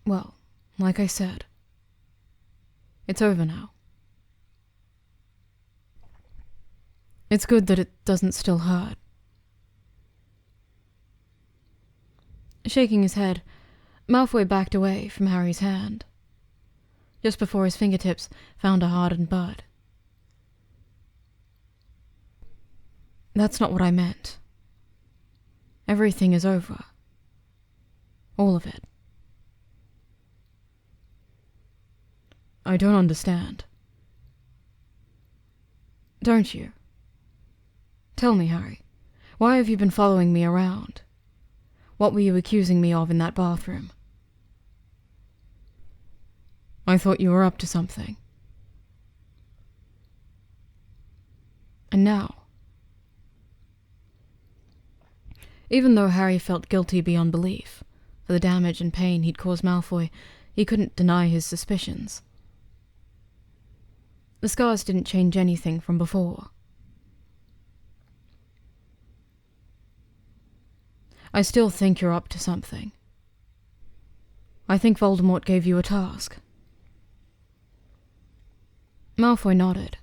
Well, like I said, it's over now. It's good that it doesn't still hurt. Shaking his head, Malfoy backed away from Harry's hand, just before his fingertips found a hardened bud. That's not what I meant. Everything is over. All of it. I don't understand. Don't you? Tell me, Harry, why have you been following me around? What were you accusing me of in that bathroom? I thought you were up to something. And now? Even though Harry felt guilty beyond belief for the damage and pain he'd caused Malfoy, he couldn't deny his suspicions. The scars didn't change anything from before. I still think you're up to something. I think Voldemort gave you a task. Malfoy nodded.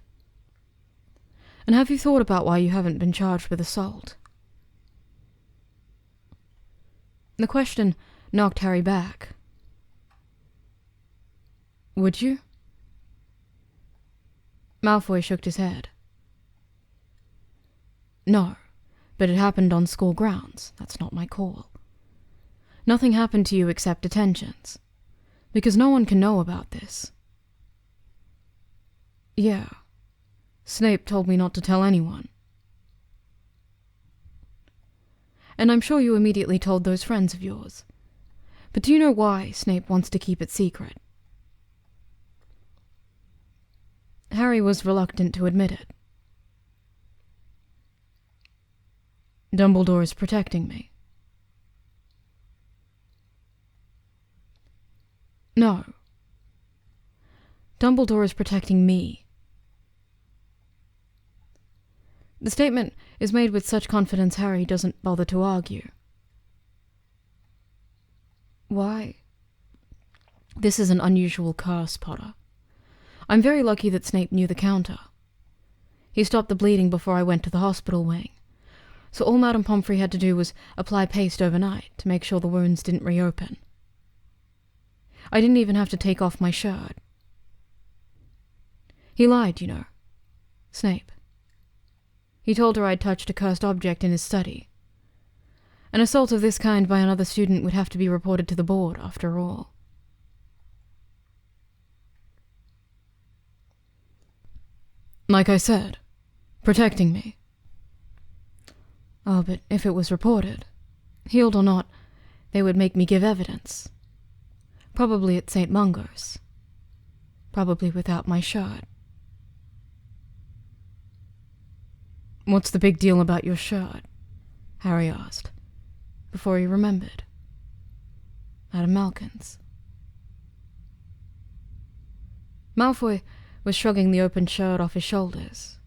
And have you thought about why you haven't been charged with assault? The question knocked Harry back. Would you? Malfoy shook his head. No, but it happened on school grounds. That's not my call. Nothing happened to you except detentions, because no one can know about this. Yeah, Snape told me not to tell anyone. And I'm sure you immediately told those friends of yours. But do you know why Snape wants to keep it secret? Harry was reluctant to admit it. Dumbledore is protecting me. No. Dumbledore is protecting me. The statement is made with such confidence Harry doesn't bother to argue. Why? This is an unusual curse, Potter. I'm very lucky that Snape knew the counter. He stopped the bleeding before I went to the hospital wing, so all Madame Pomfrey had to do was apply paste overnight to make sure the wounds didn't reopen. I didn't even have to take off my shirt. He lied, you know. Snape. He told her I'd touched a cursed object in his study. An assault of this kind by another student would have to be reported to the board, after all. Like I said, protecting me. Oh, but if it was reported, healed or not, they would make me give evidence. Probably at St. Mungo's. Probably without my shirt. What's the big deal about your shirt? Harry asked, before he remembered. Madame Malkin's. Malfoy was shrugging the open shirt off his shoulders,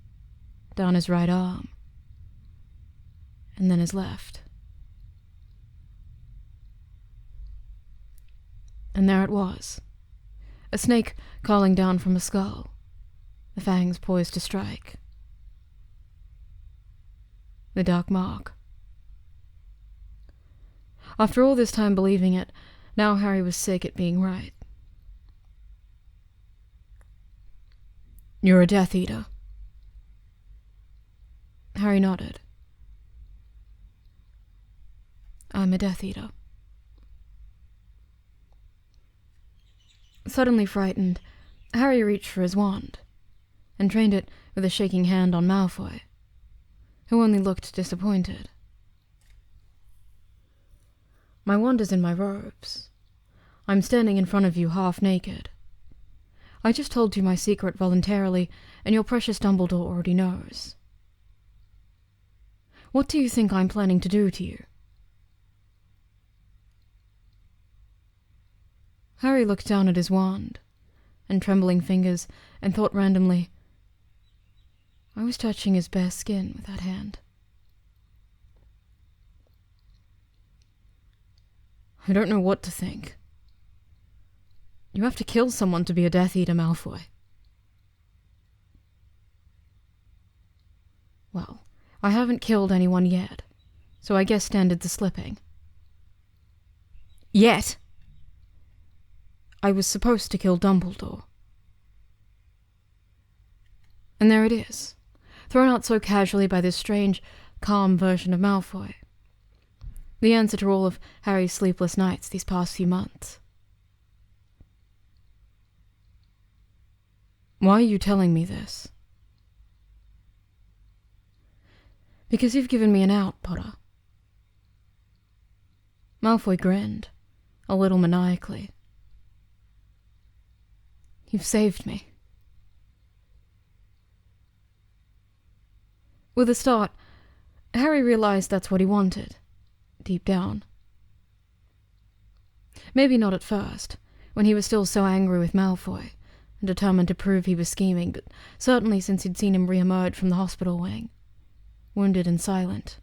down his right arm, and then his left. And there it was, a snake calling down from a skull, the fangs poised to strike. The dark mark. After all this time believing it, now Harry was sick at being right. You're a Death Eater. Harry nodded. I'm a Death Eater. Suddenly frightened, Harry reached for his wand, and trained it with a shaking hand on Malfoy, who only looked disappointed. My wand is in my robes. I'm standing in front of you half naked. I just told you my secret voluntarily, and your precious Dumbledore already knows. What do you think I'm planning to do to you? Harry looked down at his wand and trembling fingers and thought randomly, I was touching his bare skin with that hand. I don't know what to think. You have to kill someone to be a Death Eater, Malfoy. Well, I haven't killed anyone yet, so I guess standards are slipping. Yet? I was supposed to kill Dumbledore. And there it is, thrown out so casually by this strange, calm version of Malfoy. The answer to all of Harry's sleepless nights these past few months. Why are you telling me this? Because you've given me an out, Potter. Malfoy grinned, a little maniacally. You've saved me. With a start, Harry realized that's what he wanted, deep down. Maybe not at first, when he was still so angry with Malfoy, and determined to prove he was scheming, but certainly since he'd seen him re-emerge from the hospital wing, wounded and silent.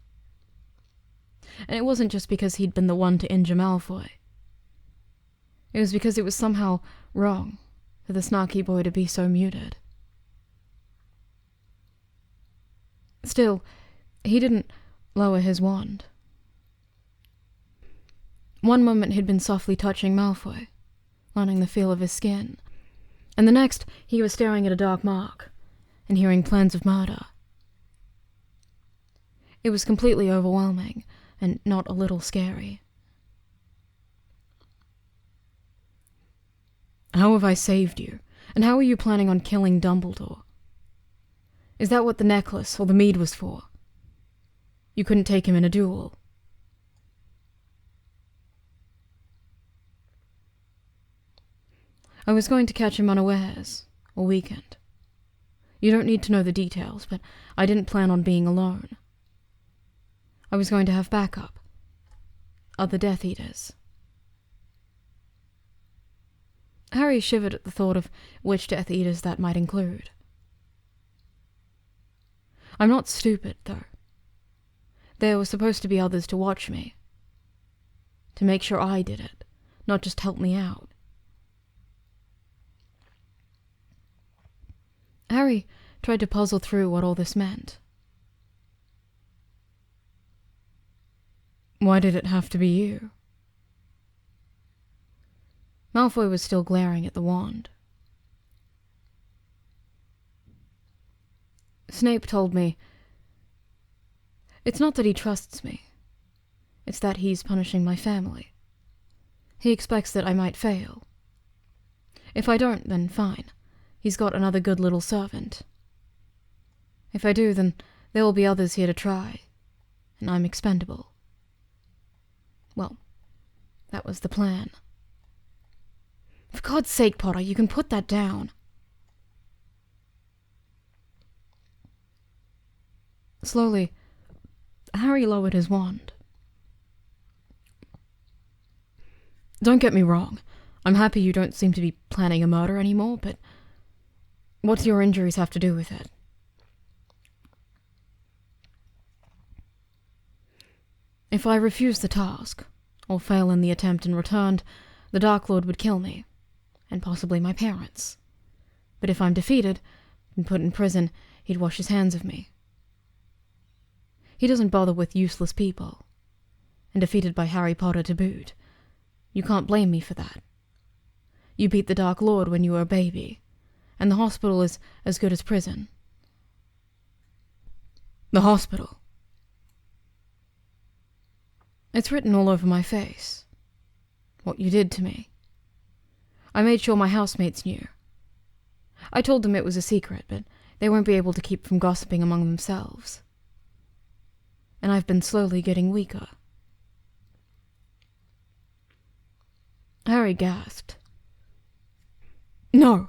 And it wasn't just because he'd been the one to injure Malfoy. It was because it was somehow wrong for the snarky boy to be so muted. Still, he didn't lower his wand. One moment he'd been softly touching Malfoy, learning the feel of his skin, and the next he was staring at a dark mark and hearing plans of murder. It was completely overwhelming and not a little scary. How have I saved you? And how are you planning on killing Dumbledore? Is that what the necklace or the mead was for? You couldn't take him in a duel. I was going to catch him unawares, or weakened. You don't need to know the details, but I didn't plan on being alone. I was going to have backup. Other Death Eaters. Harry shivered at the thought of which Death Eaters that might include. I'm not stupid, though. There were supposed to be others to watch me. To make sure I did it, not just help me out. Harry tried to puzzle through what all this meant. Why did it have to be you? Malfoy was still glaring at the wand. Snape told me, it's not that he trusts me. It's that he's punishing my family. He expects that I might fail. If I don't, then fine. He's got another good little servant. If I do, then there will be others here to try, and I'm expendable. Well, that was the plan. For God's sake, Potter, you can put that down. Slowly, Harry lowered his wand. Don't get me wrong. I'm happy you don't seem to be planning a murder anymore, but what do your injuries have to do with it? If I refuse the task, or fail in the attempt and returned, the Dark Lord would kill me, and possibly my parents. But if I'm defeated and put in prison, he'd wash his hands of me. He doesn't bother with useless people, and defeated by Harry Potter to boot. You can't blame me for that. You beat the Dark Lord when you were a baby, and the hospital is as good as prison. The hospital. It's written all over my face. What you did to me. I made sure my housemates knew. I told them it was a secret, but they won't be able to keep from gossiping among themselves. And I've been slowly getting weaker. Harry gasped. No,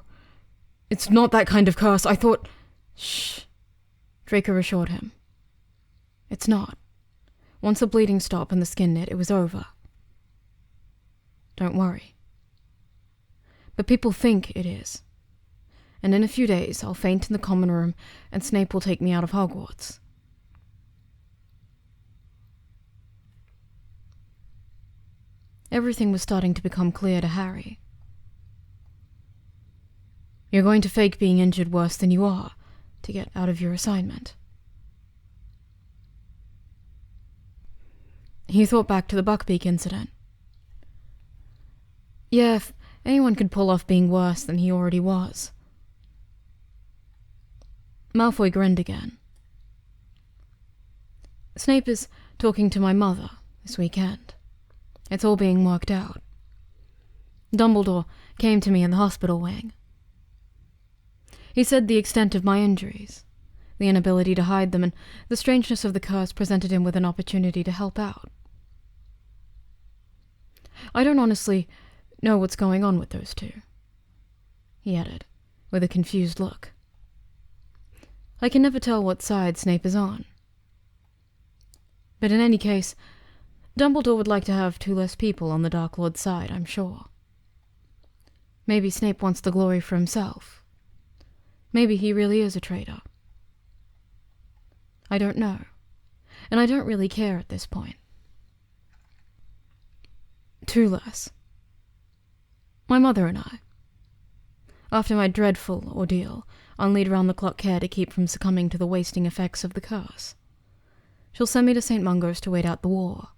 it's not that kind of curse. I thought... Shh, Draco assured him. It's not. Once the bleeding stopped and the skin knit, it was over. Don't worry. But people think it is. And in a few days, I'll faint in the common room, and Snape will take me out of Hogwarts. Everything was starting to become clear to Harry. You're going to fake being injured worse than you are, to get out of your assignment. He thought back to the Buckbeak incident. Yeah, if anyone could pull off being worse than he already was. Malfoy grinned again. Snape is talking to my mother this weekend. It's all being worked out. Dumbledore came to me in the hospital wing. He said the extent of my injuries, the inability to hide them, and the strangeness of the curse presented him with an opportunity to help out. I don't honestly know what's going on with those two, he added, with a confused look. I can never tell what side Snape is on. But in any case, Dumbledore would like to have 2 less people on the Dark Lord's side, I'm sure. Maybe Snape wants the glory for himself. Maybe he really is a traitor. I don't know, and I don't really care at this point. 2 less. My mother and I. After my dreadful ordeal, I'll need round-the-clock care to keep from succumbing to the wasting effects of the curse. She'll send me to St. Mungo's to wait out the war.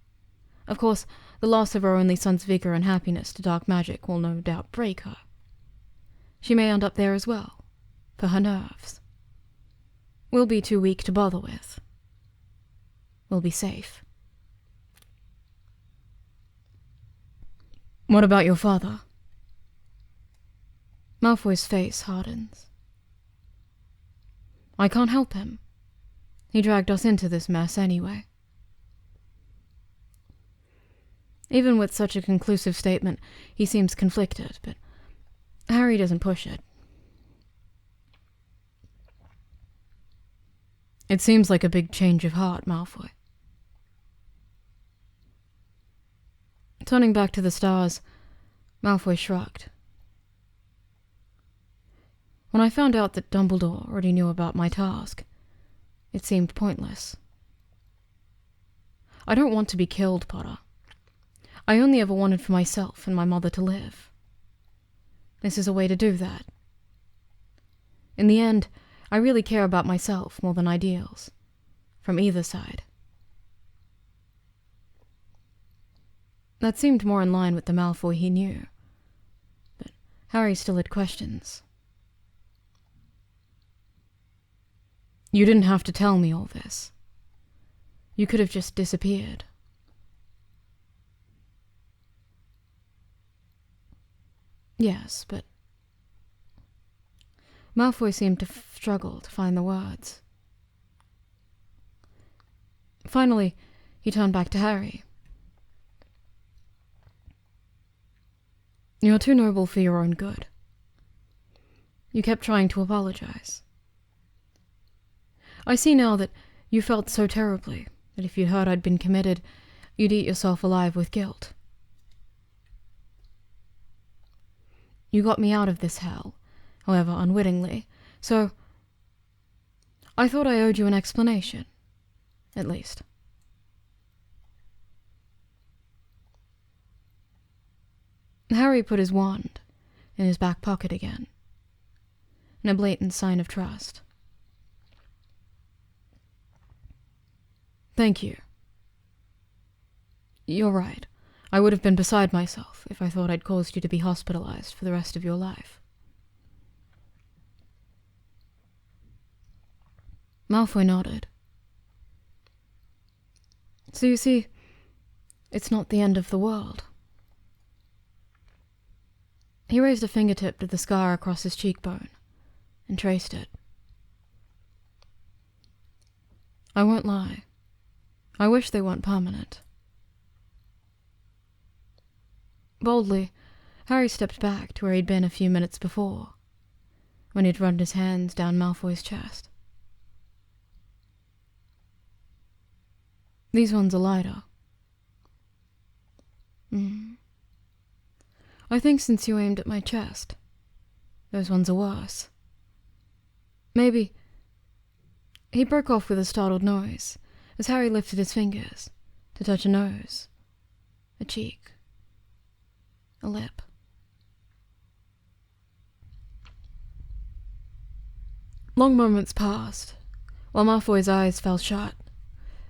Of course, the loss of her only son's vigor and happiness to dark magic will no doubt break her. She may end up there as well, for her nerves. We'll be too weak to bother with. We'll be safe. What about your father? Malfoy's face hardens. I can't help him. He dragged us into this mess anyway. Even with such a conclusive statement, he seems conflicted, but Harry doesn't push it. It seems like a big change of heart, Malfoy. Turning back to the stars, Malfoy shrugged. When I found out that Dumbledore already knew about my task, it seemed pointless. I don't want to be killed, Potter. I only ever wanted for myself and my mother to live. This is a way to do that. In the end, I really care about myself more than ideals, from either side. That seemed more in line with the Malfoy he knew, but Harry still had questions. You didn't have to tell me all this. You could have just disappeared. Yes, but... Malfoy seemed to struggle to find the words. Finally, he turned back to Harry. You're too noble for your own good. You kept trying to apologize. I see now that you felt so terribly that if you'd heard I'd been committed, you'd eat yourself alive with guilt. You got me out of this hell, however unwittingly, so I thought I owed you an explanation, at least. Harry put his wand in his back pocket again, in a blatant sign of trust. Thank you. You're right. I would have been beside myself if I thought I'd caused you to be hospitalized for the rest of your life. Malfoy nodded. So you see, It's not the end of the world. He raised a fingertip to the scar across his cheekbone and traced it. I won't lie. I wish they weren't permanent. Boldly, Harry stepped back to where he'd been a few minutes before, when he'd run his hands down Malfoy's chest. These ones are lighter. I think since you aimed at my chest, those ones are worse. Maybe... He broke off with a startled noise as Harry lifted his fingers to touch a nose, a cheek, a lip. Long moments passed, while Malfoy's eyes fell shut,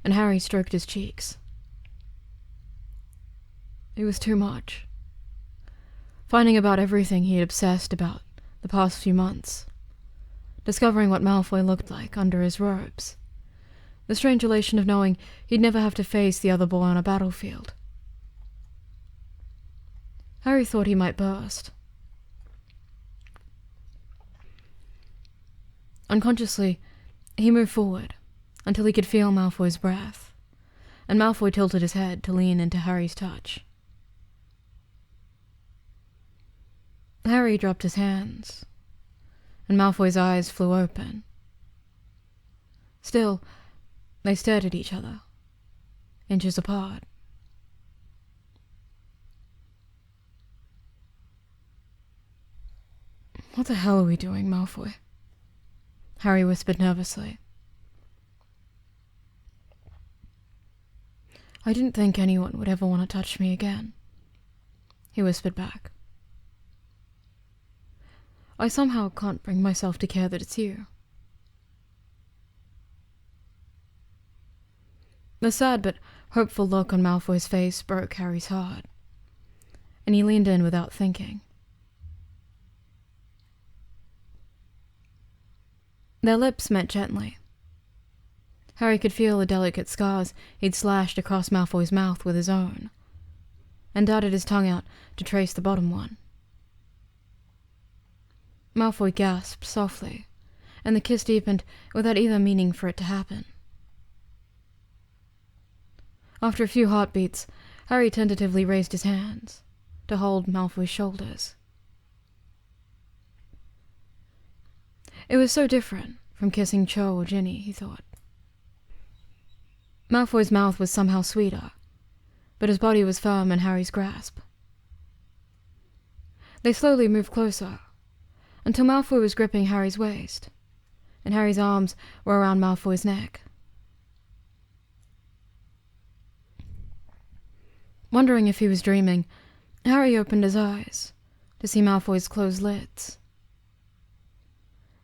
and Harry stroked his cheeks. It was too much. Finding about everything he had obsessed about the past few months, discovering what Malfoy looked like under his robes, the strange elation of knowing he'd never have to face the other boy on a battlefield. Harry thought he might burst. Unconsciously, he moved forward until he could feel Malfoy's breath, and Malfoy tilted his head to lean into Harry's touch. Harry dropped his hands, and Malfoy's eyes flew open. Still, they stared at each other, inches apart. What the hell are we doing, Malfoy? Harry whispered nervously. I didn't think anyone would ever want to touch me again, he whispered back. I somehow can't bring myself to care that it's you. The sad but hopeful look on Malfoy's face broke Harry's heart, and he leaned in without thinking. Their lips met gently. Harry could feel the delicate scars he'd slashed across Malfoy's mouth with his own, and darted his tongue out to trace the bottom one. Malfoy gasped softly, and the kiss deepened without either meaning for it to happen. After a few heartbeats, Harry tentatively raised his hands to hold Malfoy's shoulders. It was so different from kissing Cho or Ginny, he thought. Malfoy's mouth was somehow sweeter, but his body was firm in Harry's grasp. They slowly moved closer, until Malfoy was gripping Harry's waist, and Harry's arms were around Malfoy's neck. Wondering if he was dreaming, Harry opened his eyes to see Malfoy's closed lids,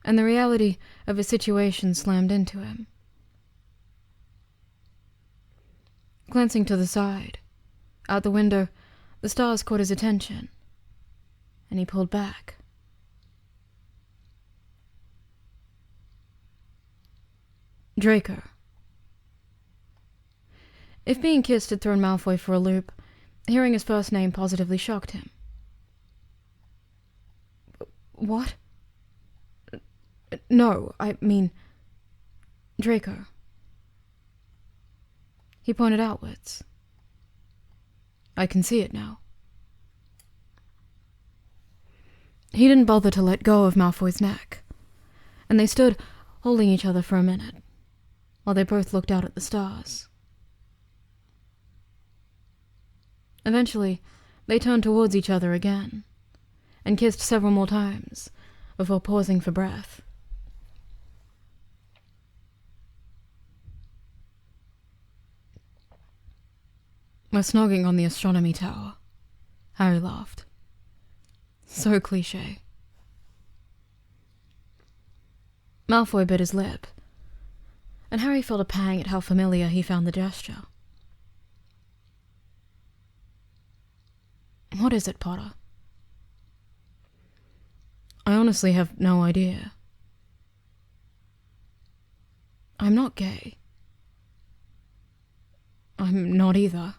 and the reality of his situation slammed into him. Glancing to the side, out the window, the stars caught his attention, and he pulled back. Draco. If being kissed had thrown Malfoy for a loop, hearing his first name positively shocked him. What? No, I mean... Draco. He pointed outwards. I can see it now. He didn't bother to let go of Malfoy's neck, and they stood holding each other for a minute, while they both looked out at the stars. Eventually, they turned towards each other again, and kissed several more times before pausing for breath. We're snogging on the astronomy tower, Harry laughed. So cliché. Malfoy bit his lip, and Harry felt a pang at how familiar he found the gesture. What is it, Potter? I honestly have no idea. I'm not gay. I'm not either.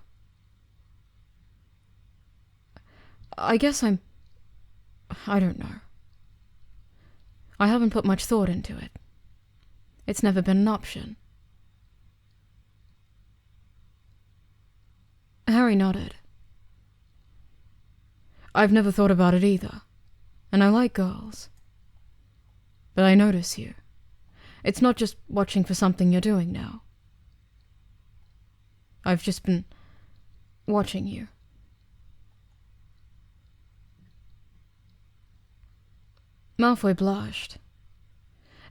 I guess I don't know. I haven't put much thought into it. It's never been an option. Harry nodded. I've never thought about it either, and I like girls. But I notice you. It's not just watching for something you're doing now. I've just been watching you. Malfoy blushed,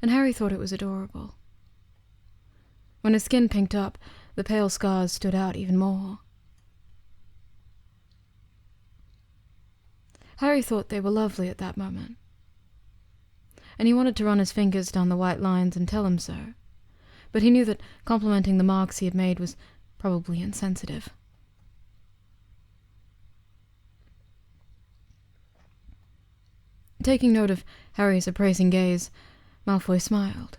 and Harry thought it was adorable. When his skin pinked up, the pale scars stood out even more. Harry thought they were lovely at that moment, and he wanted to run his fingers down the white lines and tell him so, but he knew that complimenting the marks he had made was probably insensitive. Taking note of Harry's appraising gaze, Malfoy smiled.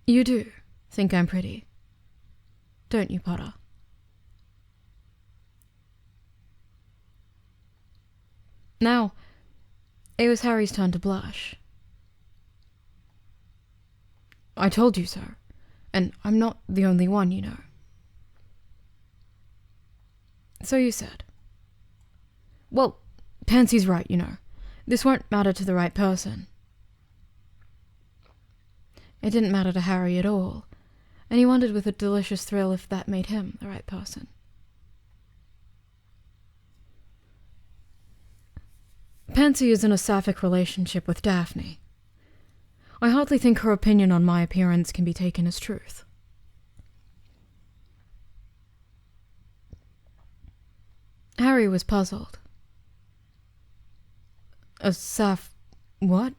You do think I'm pretty, don't you, Potter? Now, it was Harry's turn to blush. I told you so, and I'm not the only one, you know. So you said. Well, Pansy's right, you know. This won't matter to the right person. It didn't matter to Harry at all, and he wondered with a delicious thrill if that made him the right person. Pansy is in a sapphic relationship with Daphne. I hardly think her opinion on my appearance can be taken as truth. Harry was puzzled. What?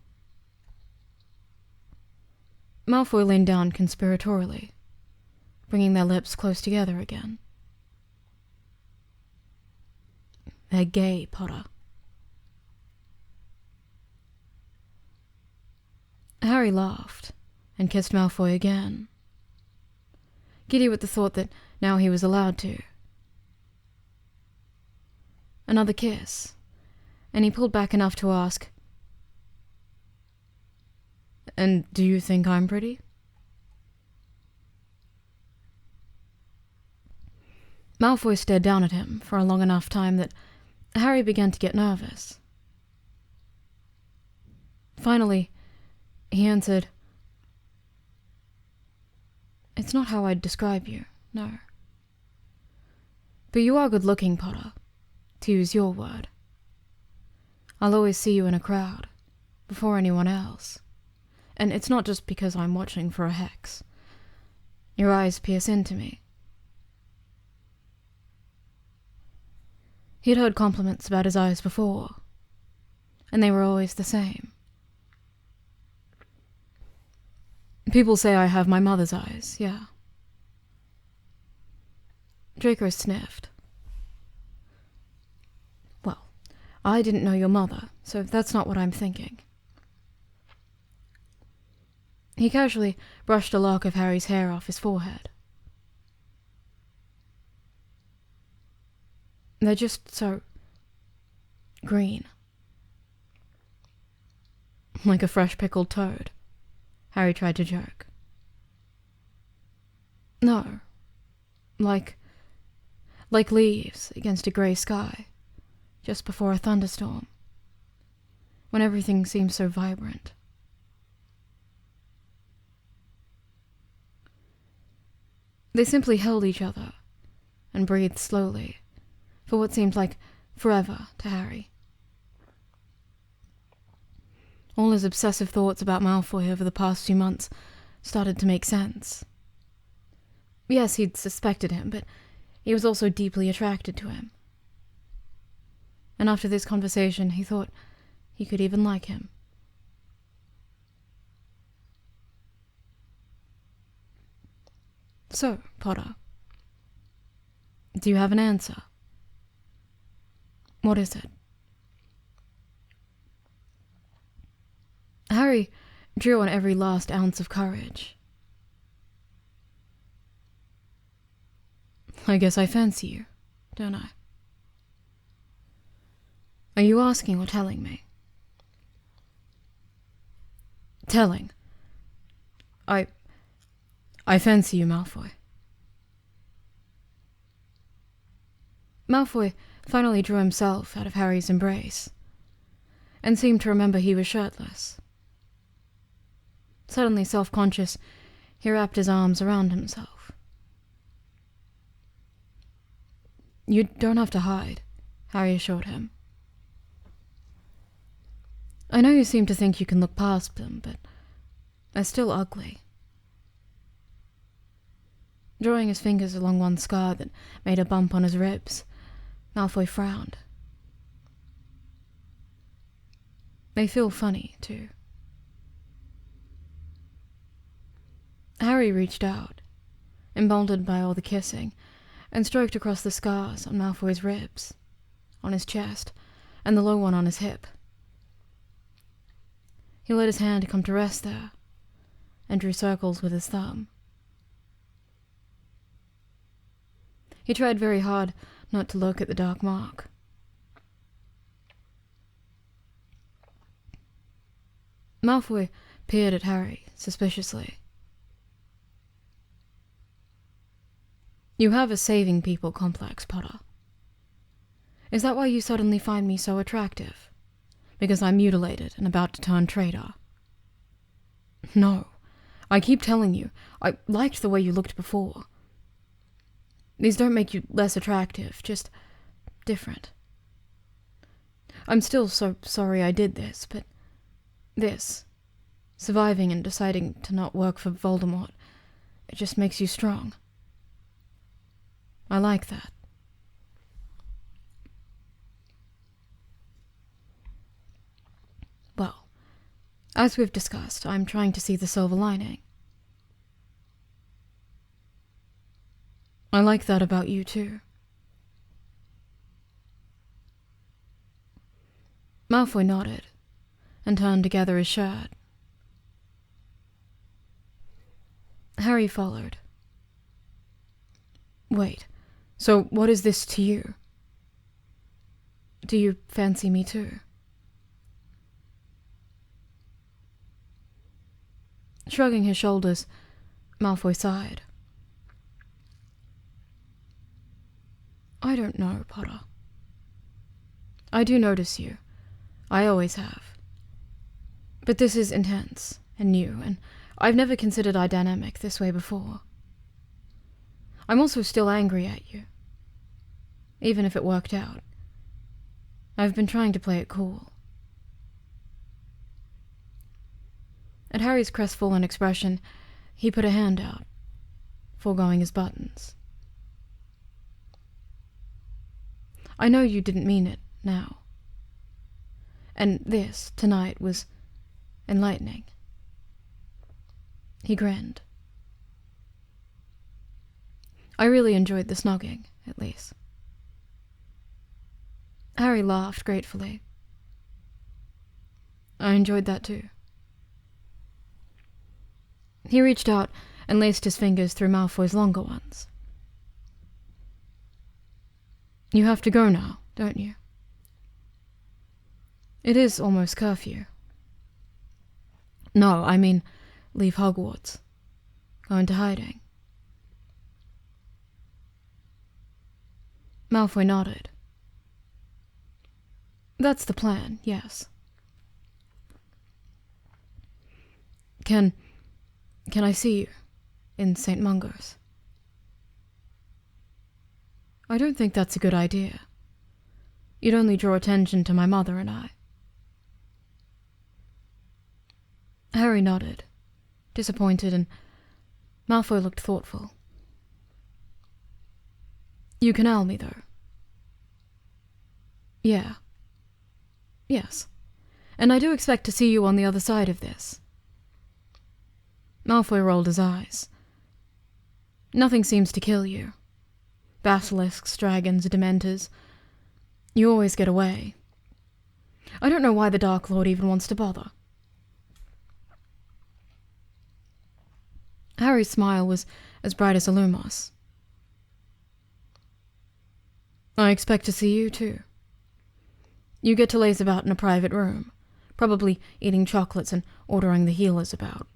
Malfoy leaned down conspiratorially, bringing their lips close together again. They're gay, Potter. Harry laughed and kissed Malfoy again, giddy with the thought that now he was allowed to. Another kiss, and he pulled back enough to ask, "And do you think I'm pretty?" Malfoy stared down at him for a long enough time that Harry began to get nervous. Finally, he answered, "It's not how I'd describe you, no. But you are good-looking, Potter, to use your word. I'll always see you in a crowd, before anyone else. And it's not just because I'm watching for a hex. Your eyes pierce into me." He'd heard compliments about his eyes before, and they were always the same. People say I have my mother's eyes, yeah. Draco sniffed. Well, I didn't know your mother, so that's not what I'm thinking. He casually brushed a lock of Harry's hair off his forehead. They're just so green. Like a fresh pickled toad, Harry tried to joke. No, like leaves against a grey sky, just before a thunderstorm, when everything seems so vibrant. They simply held each other and breathed slowly, for what seemed like forever to Harry. All his obsessive thoughts about Malfoy over the past few months started to make sense. Yes, he'd suspected him, but he was also deeply attracted to him. And after this conversation, he thought he could even like him. So, Potter, do you have an answer? What is it? Harry drew on every last ounce of courage. I guess I fancy you, don't I? Are you asking or telling me? Telling. I fancy you, Malfoy. Malfoy finally drew himself out of Harry's embrace, and seemed to remember he was shirtless. Suddenly self-conscious, he wrapped his arms around himself. You don't have to hide, Harry assured him. I know you seem to think you can look past them, but they're still ugly. Drawing his fingers along one scar that made a bump on his ribs, Malfoy frowned. They feel funny, too. Harry reached out, emboldened by all the kissing, and stroked across the scars on Malfoy's ribs, on his chest, and the low one on his hip. He let his hand come to rest there, and drew circles with his thumb. He tried very hard not to look at the dark mark. Malfoy peered at Harry suspiciously. You have a saving people complex, Potter. Is that why you suddenly find me so attractive? Because I'm mutilated and about to turn traitor? No, I keep telling you, I liked the way you looked before. These don't make you less attractive, just different. I'm still so sorry I did this, but this, surviving and deciding to not work for Voldemort, it just makes you strong. I like that. Well, as we've discussed, I'm trying to see the silver lining. I like that about you, too. Malfoy nodded, and turned to gather his shirt. Harry followed. Wait, so what is this to you? Do you fancy me too? Shrugging his shoulders, Malfoy sighed. I don't know, Potter. I do notice you. I always have. But this is intense and new, and I've never considered our dynamic this way before. I'm also still angry at you, even if it worked out. I've been trying to play it cool. At Harry's crestfallen expression, he put a hand out, foregoing his buttons. I know you didn't mean it now. And this, tonight, was enlightening. He grinned. I really enjoyed the snogging, at least. Harry laughed gratefully. I enjoyed that too. He reached out and laced his fingers through Malfoy's longer ones. You have to go now, don't you? It is almost curfew. No, I mean, leave Hogwarts. Go into hiding. Malfoy nodded. That's the plan, yes. Can I see you in St. Mungo's? I don't think that's a good idea. You'd only draw attention to my mother and I. Harry nodded, disappointed, and Malfoy looked thoughtful. You can owl me, though. Yeah. Yes. And I do expect to see you on the other side of this. Malfoy rolled his eyes. Nothing seems to kill you. Basilisks, dragons, dementors. You always get away. I don't know why the Dark Lord even wants to bother. Harry's smile was as bright as a lumos. I expect to see you too. You get to laze about in a private room, probably eating chocolates and ordering the healers about.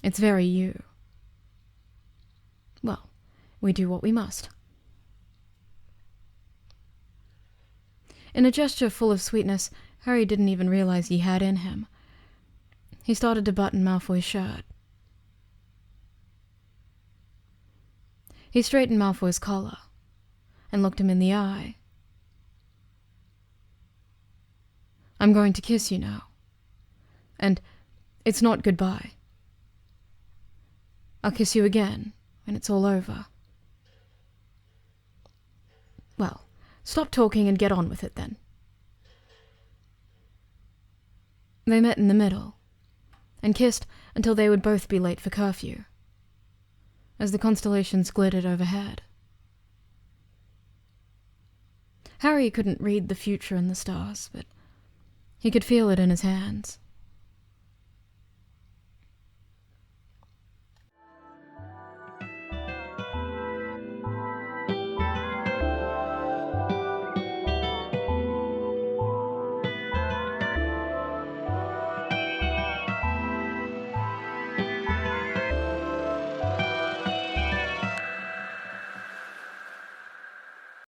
It's very you. Well, we do what we must. In a gesture full of sweetness, Harry didn't even realize he had in him. He started to button Malfoy's shirt. He straightened Malfoy's collar and looked him in the eye. I'm going to kiss you now. And it's not goodbye. I'll kiss you again when it's all over. Well, stop talking and get on with it then. They met in the middle, and kissed until they would both be late for curfew, as the constellations glittered overhead. Harry couldn't read the future in the stars, but he could feel it in his hands.